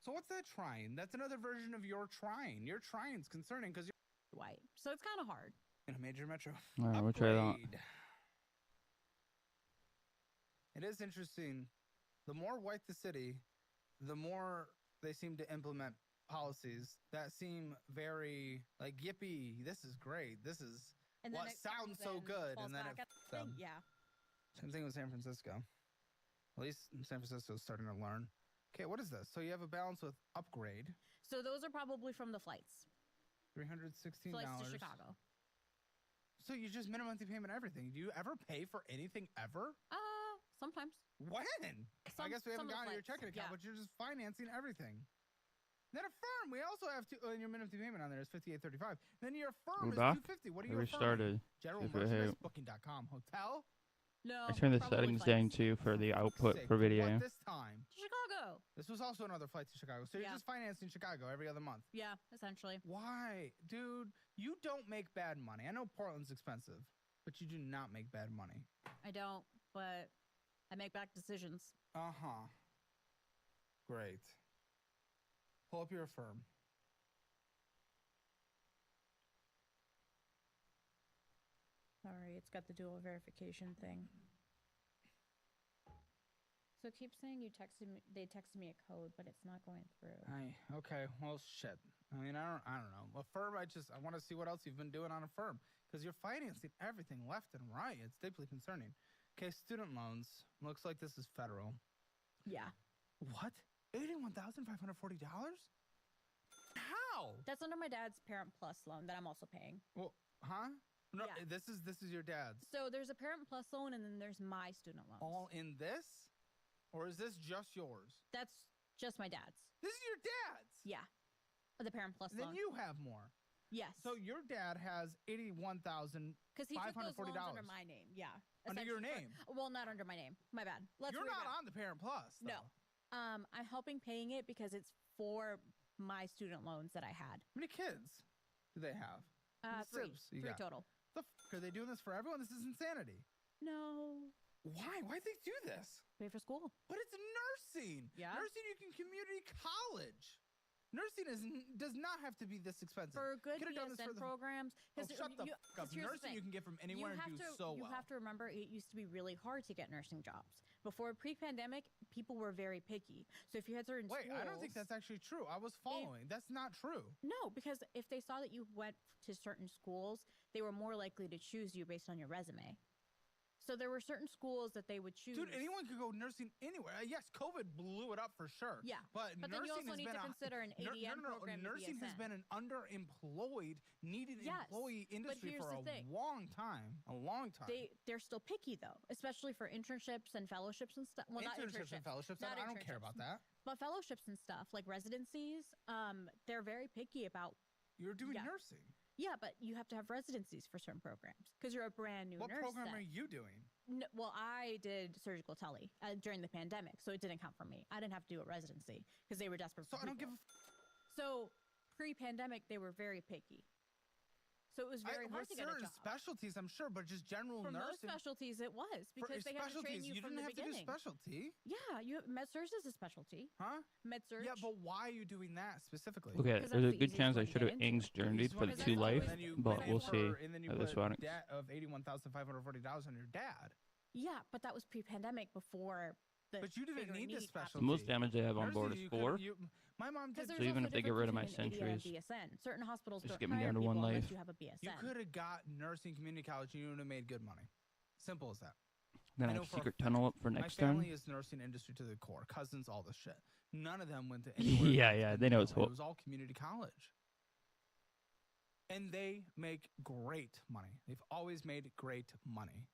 So what's that trying? That's another version of your trying. Your trying's concerning because you're white. So it's kind of hard. in a major metro. All right, we'll try that. Upgrade. It is interesting. The more white the city, the more they seem to implement policies that seem very like, yippee, this is great. This is And then what sounds so good. And then yeah. Same thing with San Francisco. At least San Francisco's starting to learn. Okay, what is this? So you have a balance with upgrade. So those are probably from the flights. $316. Flights to Chicago. So you just minimum monthly payment everything. Do you ever pay for anything ever? Sometimes. When? I guess we haven't gotten your checking account, yeah. but you're just financing everything. Then Affirm, we also have and your minimum payment on there is $58.35. Then your Affirm is $250. What are you restarted. General merchandise booking.com. Hotel? No. I turned the settings down too for the output per video. What this time? Chicago. This was also another flight to Chicago. So you're just financing Chicago every other month. Yeah, essentially. Why? Dude, you don't make bad money. I know Portland's expensive, but you do not make bad money. I don't, but I make bad decisions. Uh-huh. Great. Pull up your Affirm. Sorry, it's got the dual verification thing. So it keeps saying they texted me a code, but it's not going through. Okay, well, shit. I mean, I don't know. Affirm, I want to see what else you've been doing on Affirm, because you're financing everything left and right. It's deeply concerning. Okay, student loans. Looks like this is federal. Yeah. What? $81,540? How? That's under my dad's Parent Plus loan that I'm also paying. Well, huh? No, yeah. This is your dad's. So there's a Parent Plus loan, and then there's my student loans. All in this? Or is this just yours? That's just my dad's. This is your dad's? Yeah. The Parent Plus loan. Then you have more. Yes. So your dad has $81,540. Because he took those loans under my name. Yeah. Under your name? Well, not under my name. My bad. You're not on the Parent Plus, though. No. I'm helping paying it because it's for my student loans that I had. How many kids do they have? Three total. The are they doing this for everyone? This is insanity. No. Why? Why'd they do this? Pay for school. But it's nursing. Yeah. Nursing, you can community college. Nursing does not have to be this expensive. For good BSN programs. Shut the fuck up. Nursing you can get from anywhere and do so well. You have to remember, it used to be really hard to get nursing jobs. Before pre-pandemic, people were very picky. So if you had certain schools... Wait, I don't think that's actually true. I was following. That's not true. No, because if they saw that you went to certain schools, they were more likely to choose you based on your resume. So there were certain schools that they would choose. Dude, anyone could go nursing anywhere. Yes, COVID blew it up for sure. Yeah, but then you also need to consider an ADN program. Nursing has been an underemployed, needed employee industry for a long time. A long time. They're still picky though, especially for internships and fellowships and stuff. Well, not internships and fellowships. I don't care about that. But fellowships and stuff like residencies, they're very picky about. You're doing nursing. Yeah, but you have to have residencies for certain programs because you're a brand new nurse. What program are you doing? No, well, I did surgical tele during the pandemic, so it didn't count for me. I didn't have to do a residency because they were desperate for people. I don't give a So pre-pandemic, they were very picky. So it was very hard to get a job. Specialties, I'm sure, but just general nursing. For most specialties, it was because they had to train you from the beginning. You didn't have to do specialty. Yeah, med-surg is a specialty. Huh? Med-surg. Yeah, but why are you doing that specifically? Okay, there's a good chance I should have Ing's journeyed for the 2 life, but we'll see at this one. Debt of $81,540 on your dad. Yeah, but that was pre-pandemic before. But you didn't need the specialty. The most damage they have on board is 4. My mom did. So even if they get rid of my centuries, certain hospitals just get me down to 1 life. You have a BSN. You could have got nursing community college and you would have made good money. Simple as that. Then I have secret tunnel up for next turn. My family is nursing industry to the core. Cousins, all this shit. None of them went to anywhere. Yeah, they know it's it was all community college. And they make great money. They've always made great money.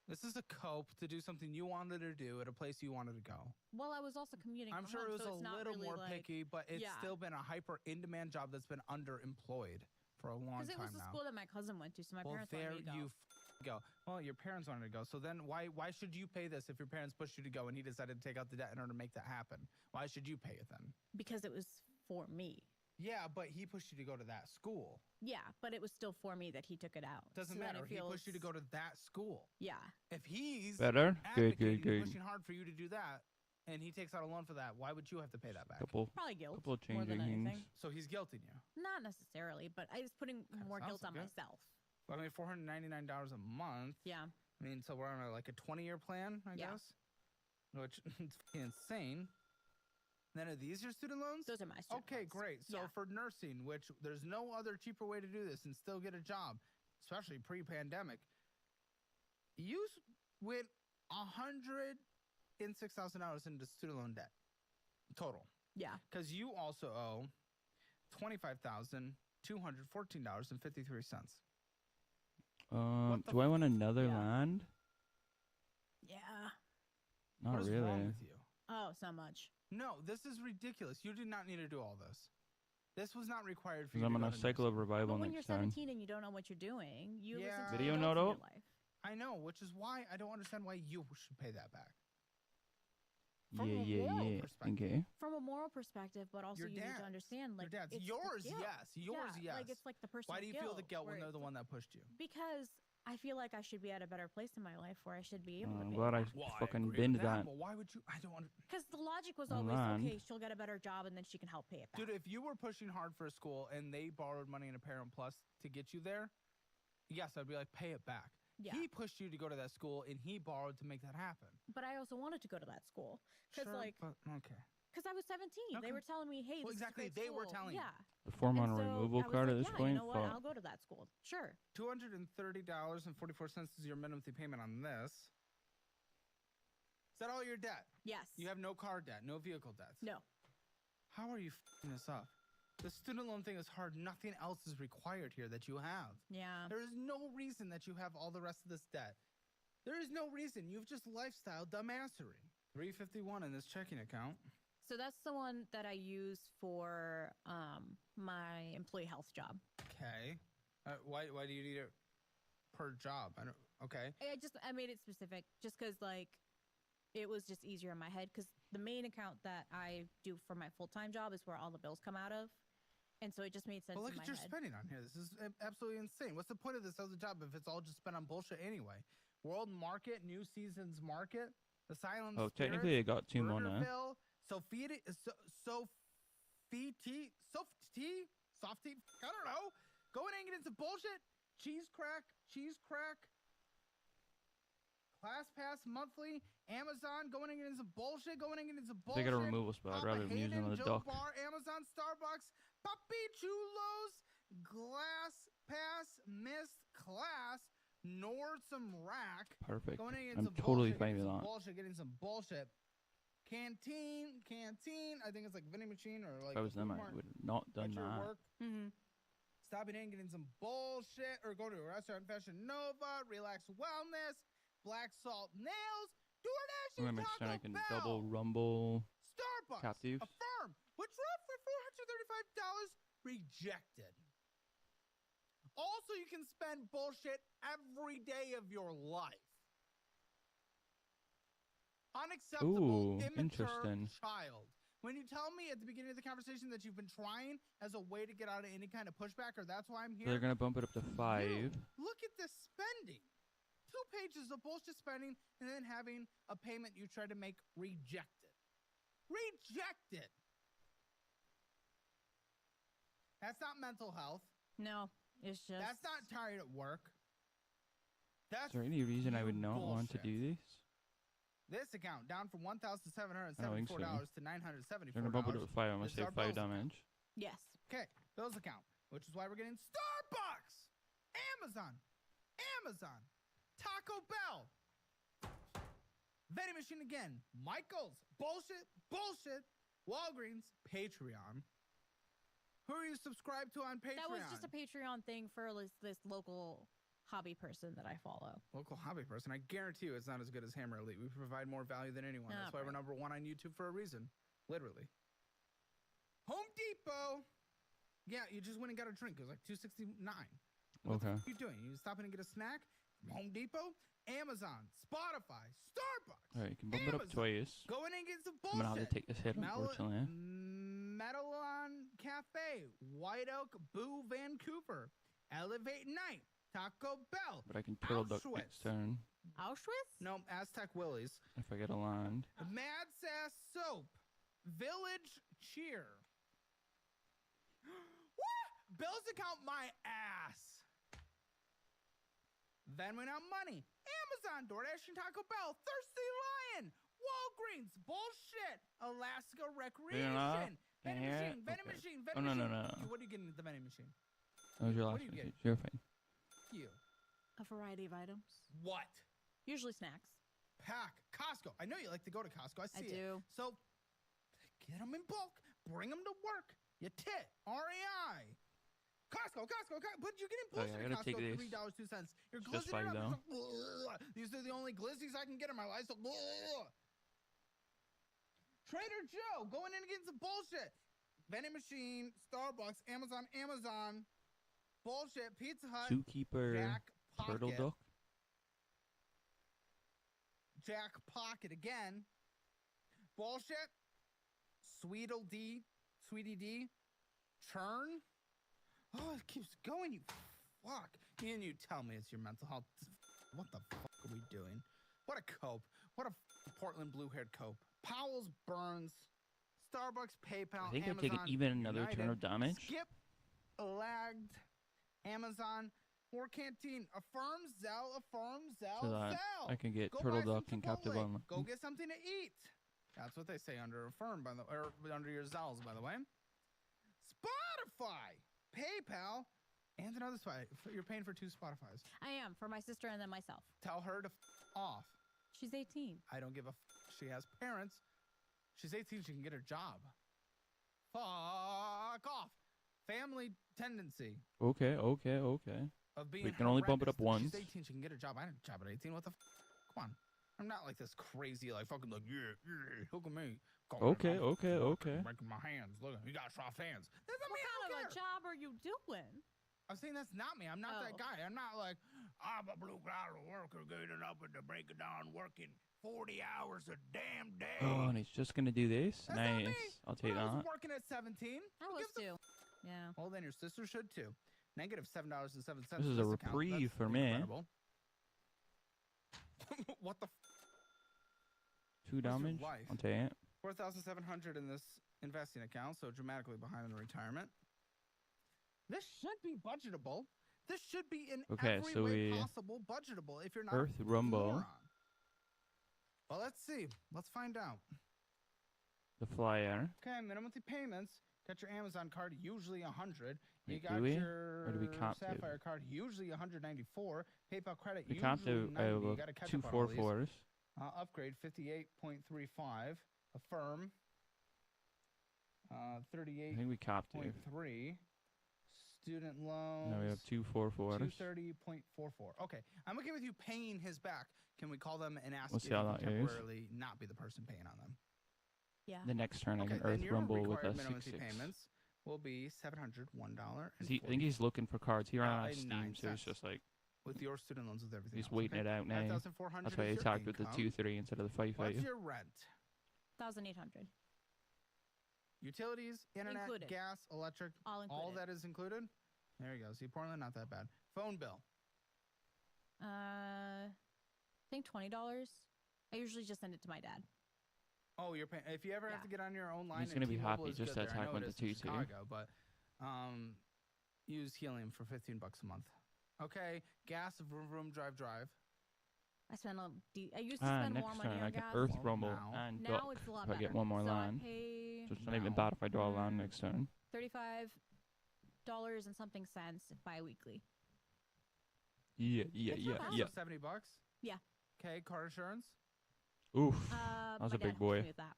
This is a cope to do something you wanted to do at a place you wanted to go. Well, I was also commuting. I'm sure it was a little more picky, but it's still been a hyper in-demand job that's been underemployed for a long time now. Because it was the school that my cousin went to, so my parents wanted me to go. Well, there you go. Well, your parents wanted to go, so then why should you pay this if your parents pushed you to go and he decided to take out the debt in order to make that happen? Why should you pay it then? Because it was for me. Yeah, but he pushed you to go to that school. Yeah, but it was still for me that he took it out. Doesn't matter. He pushed you to go to that school. Yeah. If he's better, good. pushing hard for you to do that, and he takes out a loan for that, why would you have to pay that back? Probably guilt. Couple of more changing than things. anything. So he's guilting you. Not necessarily, but I was putting more guilt on myself. I mean, $499 a month. Yeah. I mean, so we're on like a 20-year plan, I guess, which is insane. Then are these your student loans? Those are my student Okay, loans. great. So for nursing, which there's no other cheaper way to do this and still get a job, especially pre-pandemic, you went $106,000 into student loan debt total. Yeah. Because you also owe $25,214.53. Do I want another land? Yeah. Not what is really. wrong with you? Oh, so much. No, this is ridiculous. You did not need to do all this. This was not required for you. Because I'm to on go a to cycle of nursing. revival But when next you're time. 17 and you don't know what you're doing, you listen to Video adults in note your out? life. I know, which is why I don't understand why you should pay that back. Yeah. Okay. From a moral perspective, but also Your you need dad's. to understand, like, Your dad's. it's the Yours, guilt. yes. Yours, yes. Like, it's like the personal Why do you feel the guilt when where they're the it's one that pushed you? Because I feel like I should be at a better place in my life where I should be able to I'm pay glad I back. fucking agree with binned that. But why would you? I don't want. Because the logic was And always, then- okay, she'll get a better job and then she can help pay it back. Dude, if you were pushing hard for a school and they borrowed money in a Parent Plus to get you there, yes, I'd be like, pay it back. Yeah. He pushed you to go to that school and he borrowed to make that happen. But I also wanted to go to that school. Because, Sure, like, but, okay. because I was 17. Okay. They were telling me, hey, Well, this exactly, is a great they were school. telling you. Yeah. The form on a And so removal I was card like, at this yeah, point? you know what? Fuck. I'll go to that school. Sure. $230.44 is your minimum payment on this. Is that all your debt? Yes. You have no car debt, no vehicle debts? No. How are you f***ing this up? The student loan thing is hard. Nothing else is required here that you have. Yeah. There is no reason that you have all the rest of this debt. There is no reason. You've just lifestyle dumbassery. $351 in this checking account. So that's the one that I use for my employee health job. Okay. Why do you need it per job? Okay. I made it specific just because, like, it was just easier in my head because the main account that I do for my full-time job is where all the bills come out of. And so it just made sense Well, look in my at your head. spending on here. This is absolutely insane. What's the point of this as a job if it's all just spent on bullshit anyway? World Market, New Seasons Market, Asylum. Oh, technically I got two more now. Softy, I don't know. Going and getting some bullshit. Cheese crack. Class Pass monthly. Amazon, going and getting some bullshit. They got a removal spot. I'd rather Papa than using Hayden, on the Joe dock. Bar, Amazon, Starbucks, Puppy Chulos, Glass Pass, Missed Class, Nordstrom Rack. Perfect. Going and getting I'm some totally bullshit, fine getting with some that. bullshit, getting some bullshit. Canteen. I think it's like vending machine or like. If I was them, I food mart would have not done at your that. work. Mm-hmm. Stopping in, getting some bullshit, or go to a restaurant, Fashion Nova, Relax Wellness, Black Salt Nails, DoorDash, I'm and gonna make sure I Taco can Bell, double rumble. Starbucks, captives. Affirm, which were for $435, rejected. Also, you can spend bullshit every day of your life. Unacceptable, Ooh, immature interesting. child. When you tell me at the beginning of the conversation that you've been trying as a way to get out of any kind of pushback, or that's why I'm here. They're gonna bump it up to 5. Look at this spending. 2 pages of bullshit spending and then having a payment you try to make rejected. Rejected. That's not mental health. No, it's just. That's not tired at work. That's Is there any reason I would pure not want to bullshit. do this? This account down from $1,774 think so. to $974. They're gonna bump it up to 5. I'm gonna This is say our 5 bills account. damage. Yes. Okay, bills account, which is why we're getting Starbucks, Amazon, Taco Bell, vending machine again, Michael's, bullshit, Walgreens, Patreon. Who are you subscribed to on Patreon? That was just a Patreon thing for this local hobby person that I follow. Local hobby person. I guarantee you it's not as good as Hammer Elite. We provide more value than anyone. That's why we're right. #1 on YouTube for a reason. Literally. Home Depot. Yeah, you just went and got a drink. It was like $2.69. What Okay. the f are you doing? You stop in and get a snack? Home Depot, Amazon, Spotify, Starbucks. Alright, you can bump it up Amazon. twice. Go in and get some I'm bullshit. gonna have to take this hit, unfortunately. Metalon Cafe, White Oak, Boo, Vancouver, Elevate Night, Taco Bell. But I can turtle duck Auschwitz. next turn Auschwitz? No, Aztec Willie's. if I get a land. Mad Sass Soap. Village Cheer. What? Bills account my ass. Then went out money. Amazon, DoorDash, and Taco Bell. Thirsty Lion. Walgreens. Bullshit. Alaska Recreation. Vending machine. Vending machine. Vending machine. No. What are you getting at the vending machine? That was your What last do you message. get? You're fine. You. A variety of items. What? Usually snacks. Pack. Costco. I know you like to go to Costco. I see it. do. So get them in bulk. Bring them to work. You tit. REI. Costco. But you're getting bullshit I at gotta Costco. take this. $3.02. You're It's just glistening $5 up. though. It's like, these are the only glizzies I can get in my life. So, Trader Joe going in against the bullshit. Vending machine, Starbucks, Amazon. Bullshit. Pizza Hut. Zookeeper, Jack turtle Pocket. duck. Jack Pocket again. Bullshit. Sweetie D. Churn. Oh, it keeps going, you fuck. And you tell me it's your mental health. What the fuck are we doing? What a cope. What a Portland blue-haired cope. Powell's Burns. Starbucks, PayPal, I think Amazon, they're taking even another United, turn of damage. Skip, lagged, Amazon, War Canteen, Affirm, Zell, So that Zell. I can get Go turtle buy some duck and captive Chipotle. on. Go get something to eat. That's what they say under Affirm, or under your Zells, by the way. Spotify, PayPal, and another spot. You're paying for 2 Spotifys. I am, for my sister and then myself. Tell her to off. She's 18. I don't give a she has parents. She's 18. She can get her job. Fuck off. Family tendency. Okay. Of being We can only bump it up horrendous. once. She's 18. She can get a job. I didn't job at 18. What the Come on. I'm not like this crazy, like fucking like, yeah, look at me. Okay. Making my hands. Look, you got soft hands. That's not What me. I kind don't of a care. job are you doing? I'm saying that's not me. I'm not that Oh. guy. I'm not like, I'm a blue collar worker getting up at the break of dawn working 40 hours a damn day. Oh, and he's just gonna do this. That's not me. Nice. I'll take When I was that. working at 17. I who was gives a too. Yeah. Well, then your sister should too. Negative $7.07. This is a reprieve for me. Incredible. What the? 2 your damage. life? I'll take it. 4,700 in this investing account, so dramatically behind in the retirement. This should be budgetable. This should be in Okay, every so way we- possible budgetable if you're not Earth a Rumble. moron. Well, let's see. Let's find out. The flyer. Okay, minimum monthly payments. Got your Amazon card, usually 100. You Wait, got do we? your Or do we captive? Sapphire card, usually 194. PayPal credit, We usually captive 90. You got to catch two up on all these. 4/4s. Upgrade 58.35. Affirm I 38.3. think we captive. Student loans. Now we have 2 4/4s. 230.44. Okay, I'm okay with you paying his back. Can we call them and ask We'll if see you how can that goes. temporarily not be the person paying on them? Yeah. The next turn I Okay, can then Earth your Rumble with required a minimum 6/6. payments will be $701. I think he's looking for cards. He ran out of and Steam, 9 so it's cents. just like with your student loans, with everything. he's else, waiting okay? it out now. 5,400 That's why he is your attacked with the income. 2/3 instead of the 5/5. What's your rent? 1,800. Utilities, internet, Included. gas, electric, All included. all that is included? There you go. See, Portland, not that bad. Phone bill. I think $20. I usually just send it to my dad. Oh, you're paying. If you ever have Yeah. to get on your own line, He's and gonna be T-Mobile happy is just good to there. I attack know with it the is in 2-2. Chicago, but use helium for $15 a month. Okay, gas, vroom, vroom, drive, drive. I spend I used to spend more Next money turn on I can gas. Earth Well, Rumble now- and Now duck it's a lot if I better. get one more so land. I pay So it's not even now- bad if I draw a land next turn. $35 and something cents bi-weekly. Yeah. So $70. Yeah. Okay, car insurance. Oof. That was a big boy. That.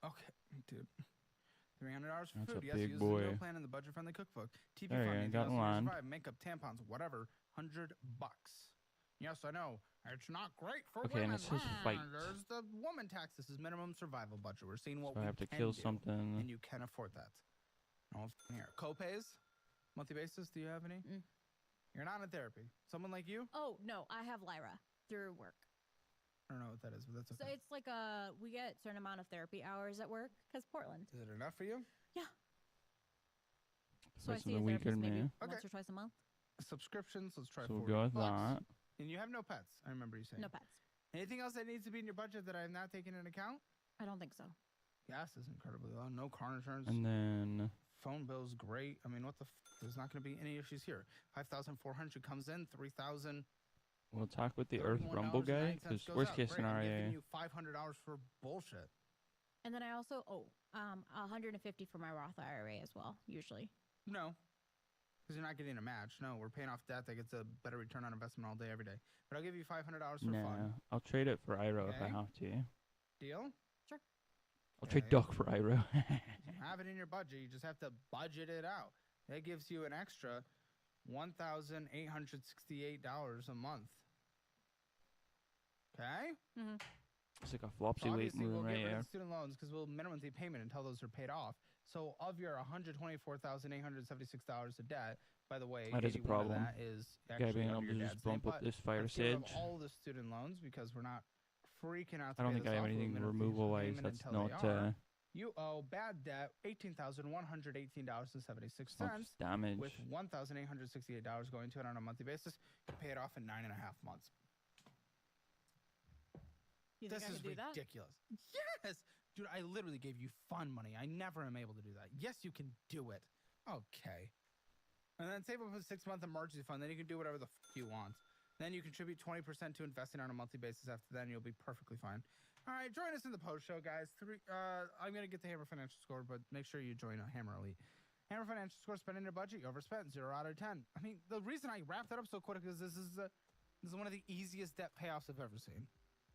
Okay, dude. $300 for That's food. a Yes, big use the meal boy. plan in the budget-friendly cookbook. TV There you fund, go, anything got else you need to land. survive, makeup, tampons, whatever. $100. Yes, I know. It's not great for Okay, and women. it says fight. There's the woman tax. This is minimum survival budget. We're seeing what So I we have to can kill do, something. and you can afford that. No f***ing here. Copays, monthly basis. Do you have any? Mm. You're not in therapy. Someone like you? Oh, no, I have Lyra through work. I don't know what that is, but that's So okay. it's like we get a certain amount of therapy hours at work because Portland. Is it enough for you? Yeah. So I Twice see in a a week or therapist maybe me. Okay. once or twice a month. Subscriptions, let's try So we'll 40 go with bucks. that. And you have no pets, I remember you saying. No pets. Anything else that needs to be in your budget that I have not taken into account? I don't think so. Gas is incredibly low. No car insurance. And then Phone bill's great. I mean, what the there's not going to be any issues here. 5,400 comes in, 3,000. we'll talk with the Earth Rumble guy, because worst case I'm giving scenario. you $500 for bullshit. And then I also 150 for my Roth IRA as well. Usually. No, because you're not getting a match. No, we're paying off debt that gets a better return on investment all day, every day. But I'll give you $500 for fun. I'll trade it for IRO if I Okay. have to. Deal? Sure. I'll trade Duck for IRO. You have it in your budget. You just have to budget it out. That gives you an extra $1,868 a month. Okay? Mm-hmm. It's like a flopsy So weight obviously, we'll moving get right rid here. of student loans because we'll minimally payment until those are paid off. So of your $124,876 of debt, by the way, That is a 81 of problem. that is Guy actually being able under to your just dad's name, bump up but this fire let's get rid of sage. all the student loans because we're not freaking out. I don't think I have anything removal wise. That's not You owe bad debt $18,118.76. just damage. With $1,868 going to it on a monthly basis, you pay it off in 9.5 months. You This think I is could do that? ridiculous. Yes, dude, I literally gave you fun money. I never am able to do that. Yes, you can do it. Okay. And then save up a 6-month emergency fund. Then you can do whatever the you want. Then you contribute 20% to investing on a monthly basis. After then, you'll be perfectly fine. All right, join us in the post show, guys. I'm gonna get the Hammer Financial Score, but make sure you join Hammer Elite. Hammer Financial Score: spending your budget, you overspent, 0 out of 10. I mean, the reason I wrapped that up so quick is this is one of the easiest debt payoffs I've ever seen.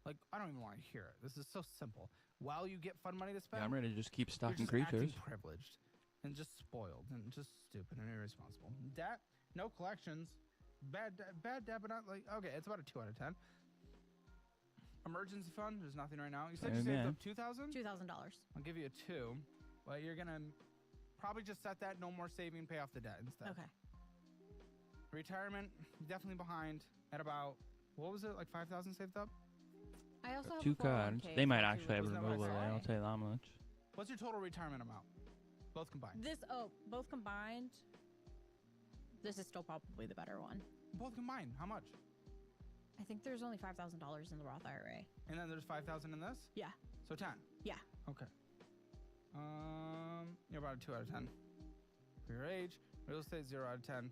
Like, I don't even want to hear it. This is so simple. While you get fun money to spend, Yeah, I'm ready to just keep you're stocking just creatures. acting privileged and just spoiled and just stupid and irresponsible. Debt, no collections, bad debt, but not like, okay, it's about a 2 out of 10. Emergency fund, there's nothing right now. You said you saved up $2,000? $2,000. I'll give you a 2, but you're gonna probably just set that no more saving, pay off the debt instead. Okay. Retirement, definitely behind at about, what was it, like 5,000 saved up? I also have 2 a cards. 401k, They might so actually have Wasn't that what I removal said? there, I'll tell you that much. What's your total retirement amount? Both combined. both combined. This is still probably the better one. Both combined, how much? I think there's only $5,000 in the Roth IRA. And then there's 5,000 in this? Yeah. So 10. Yeah. Okay. You're about a 2 out of 10. For your age, real estate 0 out of 10.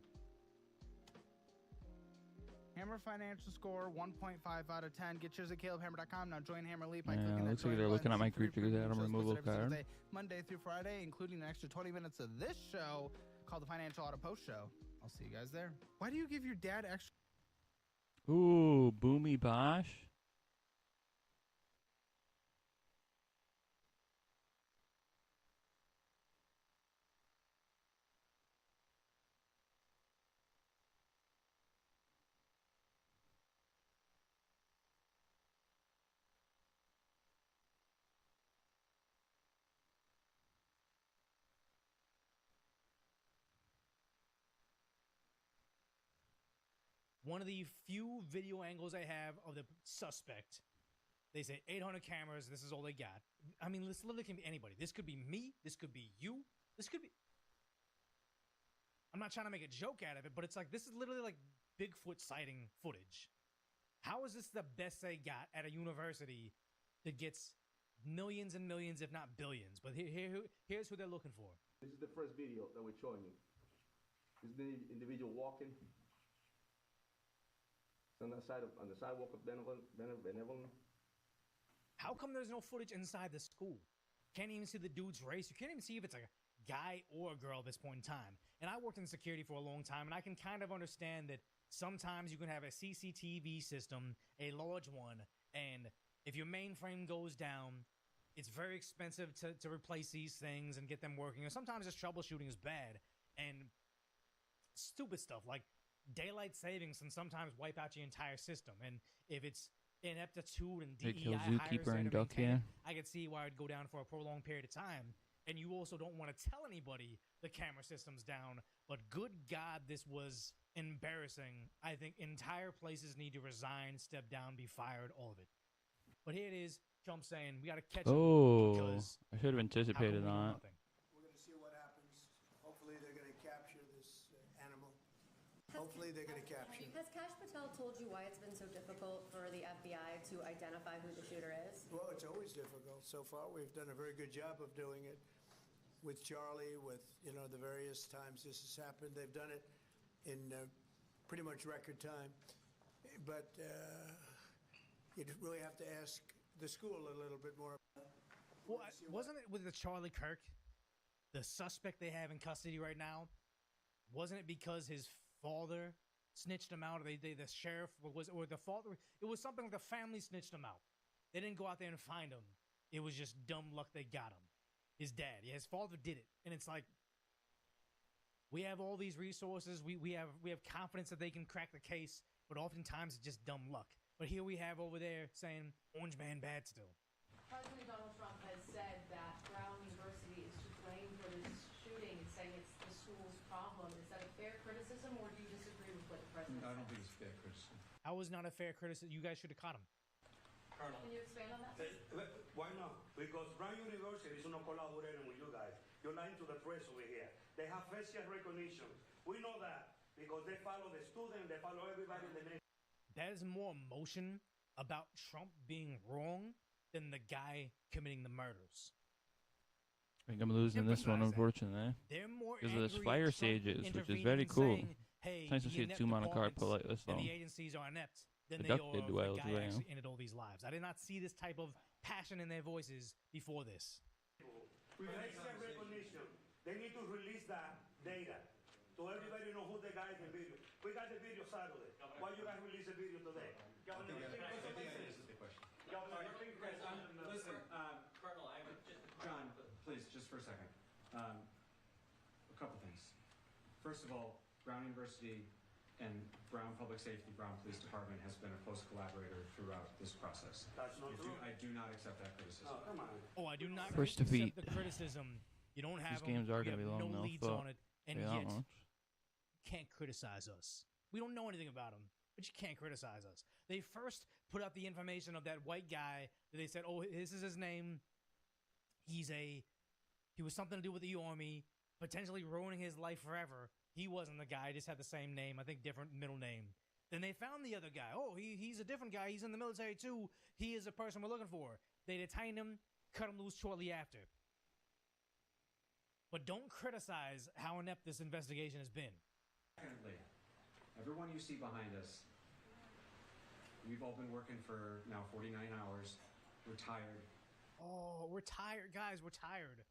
Hammer Financial Score 1.5 out of 10. Get yours at CalebHammer.com. Now join Hammer Elite by clicking that looks like join they're looking button. at my See free creature because they had a shows removal posted every card. Tuesday, Monday through Friday, including an extra 20 minutes of this show called the Financial Auto Post Show. I'll see you guys there. Why do you give your dad extra? Ooh, Boomy Bosh. One of the few video angles I have of the suspect. They say 800 cameras. This is all they got. I mean, this literally can be anybody. This could be me. This could be you. This could be. I'm not trying to make a joke out of it, but it's like this is literally like Bigfoot sighting footage. How is this the best they got at a university that gets millions and millions, if not billions? But here's who they're looking for. This is the first video that we're showing you. This is the individual walking. It's on the sidewalk of Benevolent. How come there's no footage inside the school? Can't even see the dude's race. You can't even see if it's a guy or a girl at this point in time. And I worked in security for a long time, and I can kind of understand that sometimes you can have a CCTV system, a large one, and if your mainframe goes down, it's very expensive to replace these things and get them working. Or sometimes just troubleshooting is bad. And stupid stuff like daylight savings can sometimes wipe out your entire system. And if it's ineptitude and They DEI kill hires Zookeeper there and to Duck maintain it, here. I could see why it'd go down for a prolonged period of time. And you also don't want to tell anybody the camera system's down. But good God, this was embarrassing. I think entire places need to resign, step down, be fired, all of it. But here it is, Trump saying we got to catch Oh, because I should have how come we anticipated do that. nothing? We're going to see what happens. Hopefully they're going to capture hopefully they're going to capture him. Has Kash Patel told you why it's been so difficult for the FBI to identify who the shooter is? Well, it's always difficult. So far, we've done a very good job of doing it with Charlie, with, the various times this has happened. They've done it in pretty much record time. But you'd really have to ask the school a little bit more. Well, wasn't it with the Charlie Kirk, the suspect they have in custody right now? Wasn't it because his father snitched him out, or the sheriff or the father? It was something like the family snitched him out. They didn't go out there and find him. It was just dumb luck they got him. His dad, his father did it, and it's like we have all these resources. We have confidence that they can crack the case, but oftentimes it's just dumb luck. But here we have over there saying Orange Man bad still. President Donald Trump has said that Brown University is to blame for this shooting and saying it's the school's problem. Is that a fair criticism, or do you disagree with what the president said? I don't think it's fair criticism. How is not a fair criticism? You guys should have caught him. Colonel. Can you expand on that? Why not? Because Brown University is not collaborating with you guys. You're lying to the press over here. They have facial recognition. We know that because they follow the student, they follow everybody in the nation. That is more emotion about Trump being wrong than the guy committing the murders. I think I'm losing this one, unfortunately. They're more because of this angry fire at Trump stages, which is intervening very and cool. saying, hey, It's nice to the see a inept 2 mana card pull like departments this and long. the agencies are inept than they Deducted are of well the as guy well. actually ended all these lives. I did not see this type of passion in their voices before this. Facial recognition. They need to release that data so everybody know who the guy is in video. We got the video Saturday. Why you guys release the video today? Governor, listen, Colonel, I have just John, please, just for a second. A couple things. First of all, Brown University and Brown Public Safety, Brown Police Department has been a close collaborator throughout this process. That's not true. I do not accept that criticism. Oh, come on. Oh, I do not First accept defeat. the criticism. You don't have These games are going to be long no though, leads but on it, and they yet aren't. can't criticize us. We don't know anything about him, but you can't criticize us. They first put out the information of that white guy that they said, oh, this is his name. He was something to do with the army, potentially ruining his life forever. He wasn't the guy, just had the same name, I think different middle name. Then they found the other guy. Oh, he's a different guy. He's in the military too. He is the person we're looking for. They detained him, cut him loose shortly after. But don't criticize how inept this investigation has been. Secondly, everyone you see behind us, we've all been working for now 49 hours. We're tired. Oh, we're tired, guys. We're tired.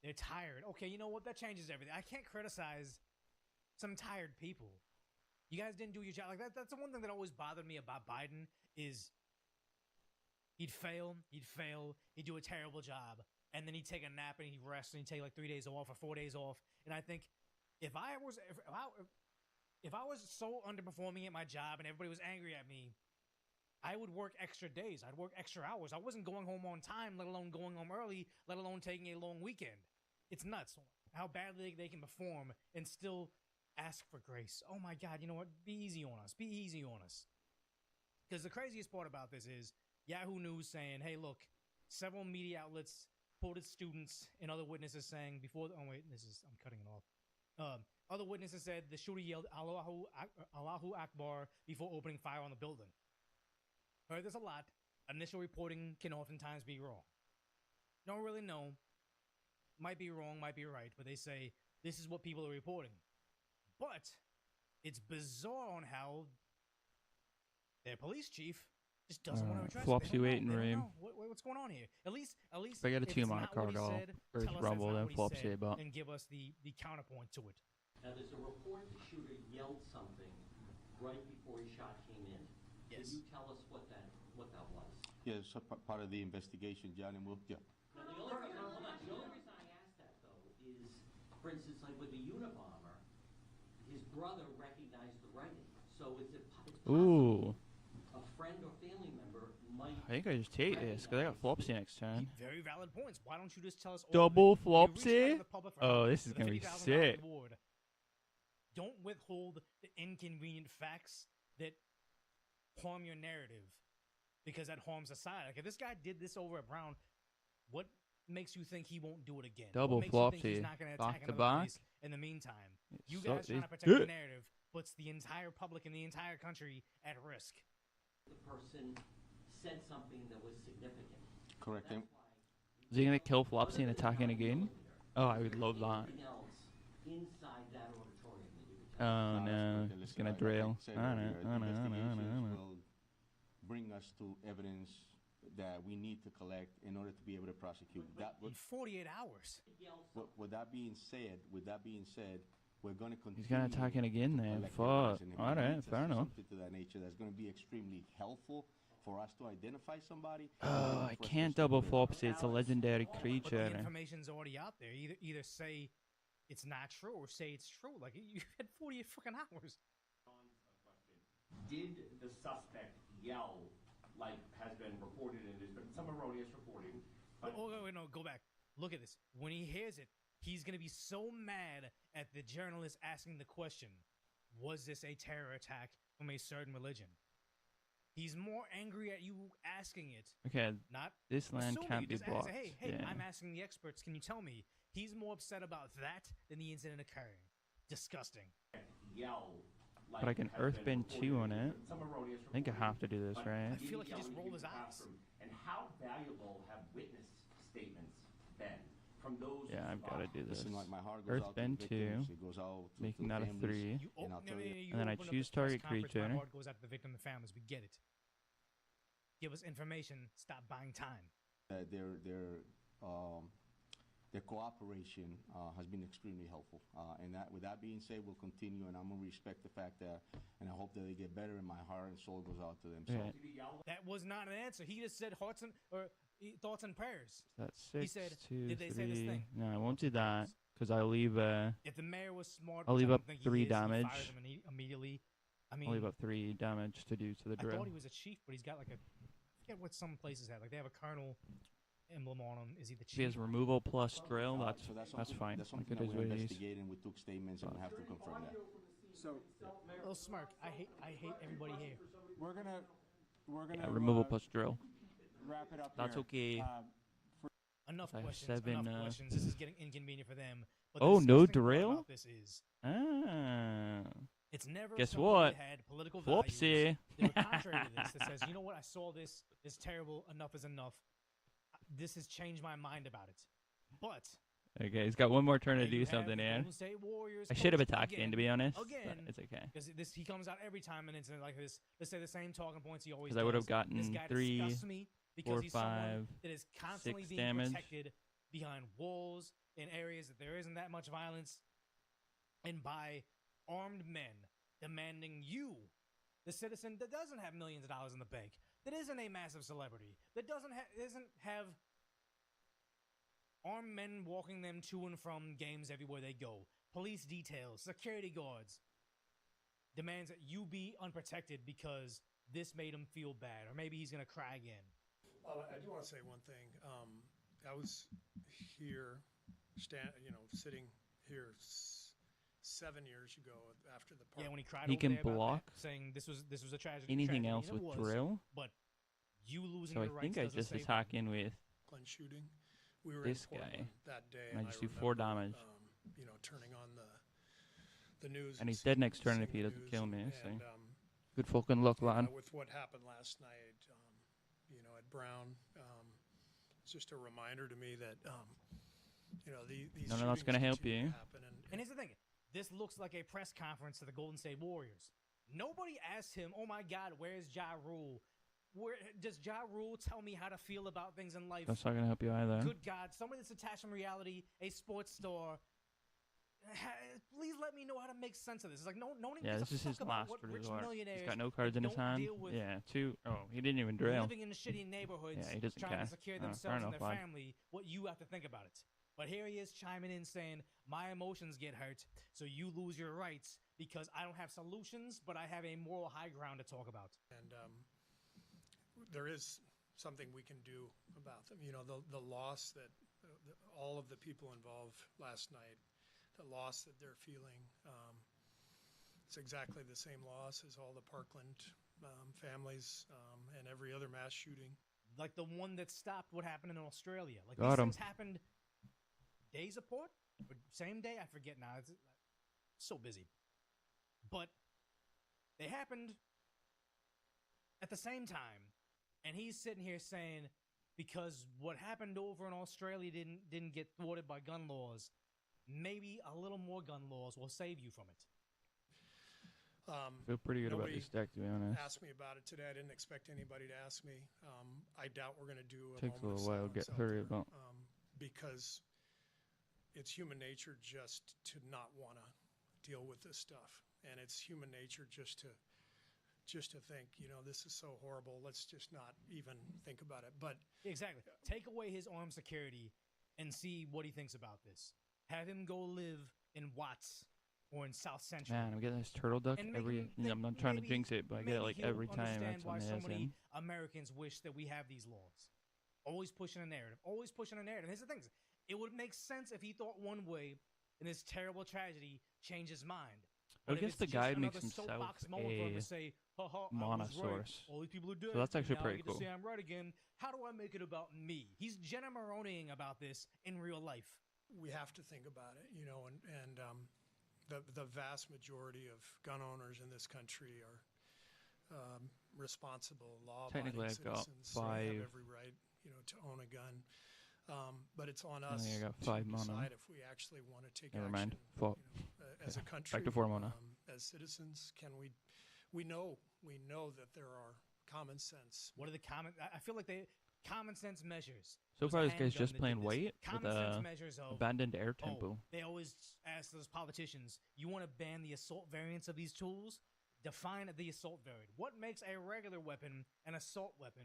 They're tired. Okay, you know what? That changes everything. I can't criticize some tired people. You guys didn't do your job. Like that's the one thing that always bothered me about Biden is he'd fail, he'd do a terrible job, and then he'd take a nap and he'd rest and he'd take like 3 days off or 4 days off. And I think if I was so underperforming at my job and everybody was angry at me, I would work extra days. I'd work extra hours. I wasn't going home on time, let alone going home early, let alone taking a long weekend. It's nuts how badly they can perform and still ask for grace. Oh my God, you know what? Be easy on us. Be easy on us. Because the craziest part about this is Yahoo News saying, hey, look, several media outlets quoted students and other witnesses saying before, I'm cutting it off. Other witnesses said the shooter yelled Allahu Akbar before opening fire on the building. Heard this a lot. Initial reporting can oftentimes be wrong. Don't really know. Might be wrong, might be right, but they say this is what people are reporting. But it's bizarre on how their police chief just doesn't want to address Flops it. you 8 and Ream. What's going on here? At least If I get a if 2 it's mana not what card, he I'll said, Earth tell us Rumble, that's not then what he Flops said, you about. and give us the counterpoint to it. Now, there's a report the shooter yelled something right before his shot came in. Yes. Can you tell us what that was? Yeah, it's part of the investigation, John, and Now, the only reason I asked that, though, is, for instance, like with the Unabomber, his brother recognized the writing. So it's possible Ooh. a friend or family member might. I think I just take this because I got Flopsy next turn. Very valid points. Why don't you just tell us all Double of it? You're reaching out to Flopsy? the public for Oh, help this is with a going to be $50,000 sick. reward. Don't withhold the inconvenient facts that harm your narrative because that harms the side. Like if this guy did this over at Brown, what makes you think he won't do it again? Double what makes you think Flopsy. he's not going to Back attack to another back. place in the meantime? You So guys trying to it's protect the good. narrative. puts the entire public and the entire country at risk. The person said something that was significant. Correct. Is he gonna kill Flopsy and attack him again? Oh, I would love that. Inside that auditorium that you could Oh no, he's gonna drill. I know. Will bring us to evidence that we need to collect in order to be able to prosecute. That In 48 hours. with that being said, we're going to continue. He's gonna attack him again then. Fuck. All right, fair enough. Something to that nature that's going to be extremely helpful for us to identify somebody. Oh, I can't double Flopsy. It's a legendary But creature. the information's already out there. Either say it's not true or say it's true. Like, you had 48 fucking hours. Did the suspect yell, like has been reported, and there's been some erroneous reporting? Wait, no, go back. Look at this. When he hears it, he's going to be so mad at the journalist asking the question, was this a terror attack from a certain religion? He's more angry at you asking it. Okay, not this land can't be blocked. Hey, yeah. I'm asking the experts. Can you tell me? He's more upset about that than the incident occurring. Disgusting. Yell. But I can earthbend 2 on it. I think I have to do this, right? I feel like he just rolled his eyes. And how valuable have witness statements been from those? Yeah, I've got to do this. Listen, like my heart goes out to Earthbend the 2, victims, it goes out to making the that a families, 3, and I'll tell you- and then I open up choose this press target conference, creature. My heart goes out to the victim and families. We get it. Give us information. Stop buying time. Their cooperation has been extremely helpful, and that, with that being said, we'll continue, and I'm gonna respect the fact that, and I hope that they get better. And my heart and soul goes out to them. So That was not an answer. He just said thoughts and prayers. That's He 6, said, 2, did they say this 3. thing? No, I won't do that because I leave. If the mayor was smart, I'll which leave I up don't think 3 he is, damage. He fired him immediately. I mean, I'll leave up 3 damage to do to the I drill. thought he was a chief, but he's got like I forget what some places have. Like they have a colonel emblem on him. Is he the chief? If he has removal plus drill, that's something- fine. That's Like something it that is we're what it is. investigating. We took statements, and we have to confirm that. So, little smirk. I hate everybody here. we're gonna Yeah, removal plus drill. wrap it up. That's here. okay. Enough I have questions. 7, enough questions. This is getting inconvenient for them. But Oh, the no disgusting part drill? about this is Ah. it's never Guess somebody what? that had political values. Whoopsie. They were contrary to this. That says, you know what? I saw this. It's terrible. Enough is enough. This has changed my mind about it. But Okay, he's got one more turn to you do have something the here. Golden State Warriors I should have coach attacked again, in, to be honest. but Again, it's okay. because he comes out every time an incident like this. Let's say the same talking points he always Because does. I would have This gotten guy 3, disgusts me because 4, he's someone 5, that is constantly 6 being damage. protected behind walls in areas that there isn't that much violence, and by armed men demanding you, the citizen that doesn't have millions of dollars in the bank, that isn't a massive celebrity, that doesn't have armed men walking them to and from games everywhere they go, police details, security guards, demands that you be unprotected because this made him feel bad, or maybe he's going to cry again. I do want to say one thing. I was here, sitting here 7 years ago after the park. Yeah, when he cried He over can there about block that, saying this was a tragedy. anything tragedy, else and it with was, drill. but you losing So I your think rights I doesn't just save attack them. in with Parkland shooting. We were this in guy. Portland that day, And I and just do 4 damage. Turning on the news. And he's dead next turn if he seeing the doesn't news, kill me. and, So good fucking luck, lad. with what happened last night, at Brown, it's just a reminder to me that these None of that's gonna help you. And here's the thing: this looks like a press conference to the Golden State Warriors. Nobody asked him, "Oh my God, where's Ja Rule? Where does Ja Rule tell me how to feel about things in life?" That's not gonna help you either. Good God, somebody that's attached from reality, a sports star. Please let me know how to make sense of this. It's like no one even Yeah, gives this a is fuck his about last what rich resort. millionaires He's got no cards that in his don't hand. deal with Yeah, 2. Oh, he didn't even drill. living in the shitty neighborhoods, Yeah, he doesn't trying care. to secure Oh, fair themselves and enough, their lad. family, what you have to think about it. But here he is chiming in saying, my emotions get hurt, so you lose your rights because I don't have solutions, but I have a moral high ground to talk about. And there is something we can do about them. The loss that all of the people involved last night, the loss that they're feeling, it's exactly the same loss as all the Parkland families and every other mass shooting. Like the one that stopped what happened in Australia. Like Got these 'em. things happened days apart, or same day. I forget now. It's so busy. But They happened at the same time, and he's sitting here saying because what happened over in Australia didn't get thwarted by gun laws, maybe a little more gun laws will save you from it. I feel pretty good about this deck, to be honest. Asked me about it today. I didn't expect anybody to ask me. I doubt we're going to do a Takes a moment little of while to get silence out hurried there, about. because it's human nature just to not want to deal with this stuff, and it's human nature just to think, this is so horrible. Let's just not even think about it. But exactly, take away his armed security and see what he thinks about this. Have him go live in Watts or in South Central. Man, I'm getting this turtle duck every. I'm not trying to jinx it, but I get it like every time. That's why on so the many SN. Americans wish that we have these laws. Always pushing a narrative. Always pushing a narrative. Here's the thing: it would make sense if he thought one way, and this terrible tragedy changed his mind. I guess the guy makes himself a say, ha, ha, monosaurus. All these people are dead. So that's actually now pretty I get cool. to say I'm right again. How do I make it about me? He's Jenna Maroneying about this in real life. we have to think about it, and the vast majority of gun owners in this country are responsible, law-abiding Technically, I've got citizens. 5. They have every right, to own a gun. But it's on us I got to 5 mono. decide if we actually want to take Never action. mind. Fuck. As a country, Back to 4 mono. as citizens, can we know that there are common sense. What are the I feel like common sense measures. So Was far, the this guy's handgun just that playing did this. white with Common sense a measures of, abandoned air tempo. They always ask those politicians, you want to ban the assault variants of these tools? Define the assault variant. What makes a regular weapon an assault weapon?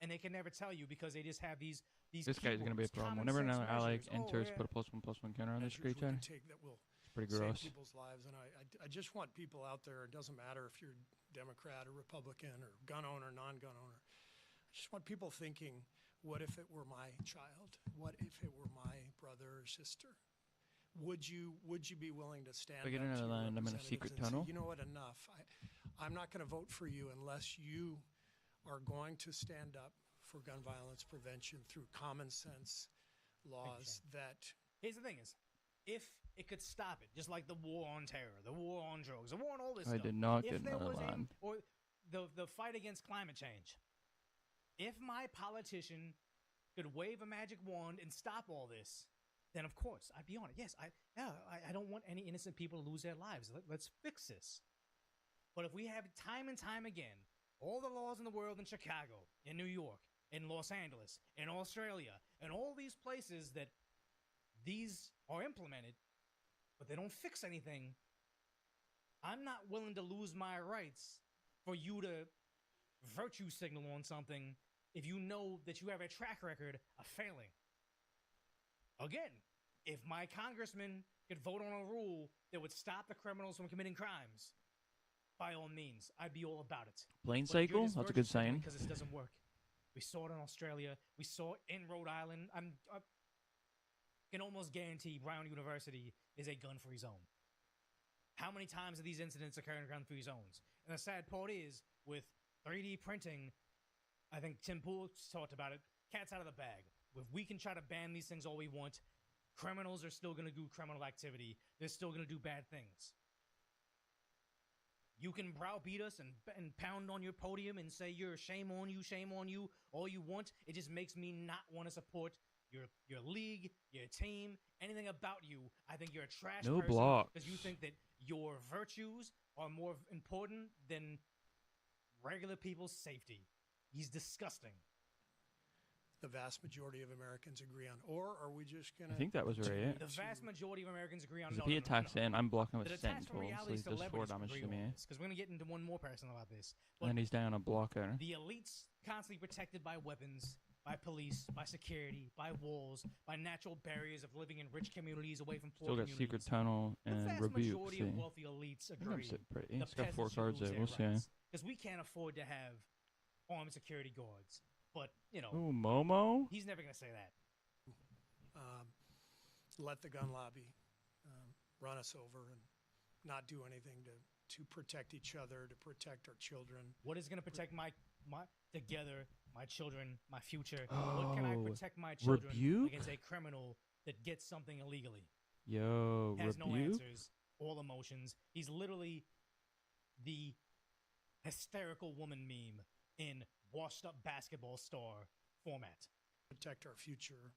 And they can never tell you because they just have these This guy's going to be a keywords, problem. common Whenever sense another ally measures. enters, yeah. put a +1/+1 counter on the Measures screen we can chat. take that will It's pretty save gross. people's lives, and I just want people out there. It doesn't matter if you're Democrat or Republican or gun owner, non-gun owner. I just want people thinking, what if it were my child? What if it were my brother or sister? Would you be willing to stand If I get up to another your line, I'm in a representatives secret and say, tunnel. you know what, enough. I'm not going to vote for you unless you are going to stand up for gun violence prevention through common sense laws that... Here's the thing is, if it could stop it, just like the war on terror, the war on drugs, the war on all this I stuff. did not if get there another was line. or the fight against climate change. If my politician could wave a magic wand and stop all this, then of course I'd be on it. Yes, I don't want any innocent people to lose their lives. Let's fix this. But if we have time and time again, all the laws in the world in Chicago, in New York, in Los Angeles, in Australia, and all these places that these are implemented, but they don't fix anything, I'm not willing to lose my rights for you to virtue signal on something if you know that you have a track record of failing. Again, if my congressman could vote on a rule that would stop the criminals from committing crimes, by all means, I'd be all about it. Plane But you're cycle? just That's a virtue good signaling sign. because it doesn't work. We saw it in Australia. We saw it in Rhode Island. I can almost guarantee Brown University is a gun-free zone. How many times have these incidents occurred in gun-free zones? And the sad part is, with 3D printing, I think Tim Pool talked about it, cat's out of the bag. If we can try to ban these things all we want, criminals are still going to do criminal activity. They're still going to do bad things. You can browbeat us and pound on your podium and say you're shame on you, all you want. It just makes me not want to support your league, your team, anything about you. I think you're a trash No person blocks. because you think that your virtues are more important than regular people's safety. He's disgusting. the vast majority of Americans agree on? Or are we just going to... I think that was right. The vast majority of Americans agree on If he attacks in, I'm blocking with The Sentinel, detached from so reality he does 4 celebrities damage agree to me. on this, because we're going to get into one more person about this. And then he's down a blocker. The elites constantly protected by weapons, by police, by security, by walls, by natural barriers of living in rich communities away from poor Still got communities. Secret Tunnel The and vast Rebuke. majority See. of wealthy elites I think I'm agree. sitting pretty. the It's got 4 peasants should cards lose there. their We'll see. Because we can't afford to have armed security guards. But, you know, Ooh, Momo? he's never going to say that. Let the gun lobby run us over and not do anything to protect each other, to protect our children. What is going to protect my together, my children, my future? What can I Oh, protect my children Rebuke? against a criminal that gets something illegally? Yo, Has no Rebuke? answers, all emotions. He's literally the hysterical woman meme in washed up basketball star format. Protect our future.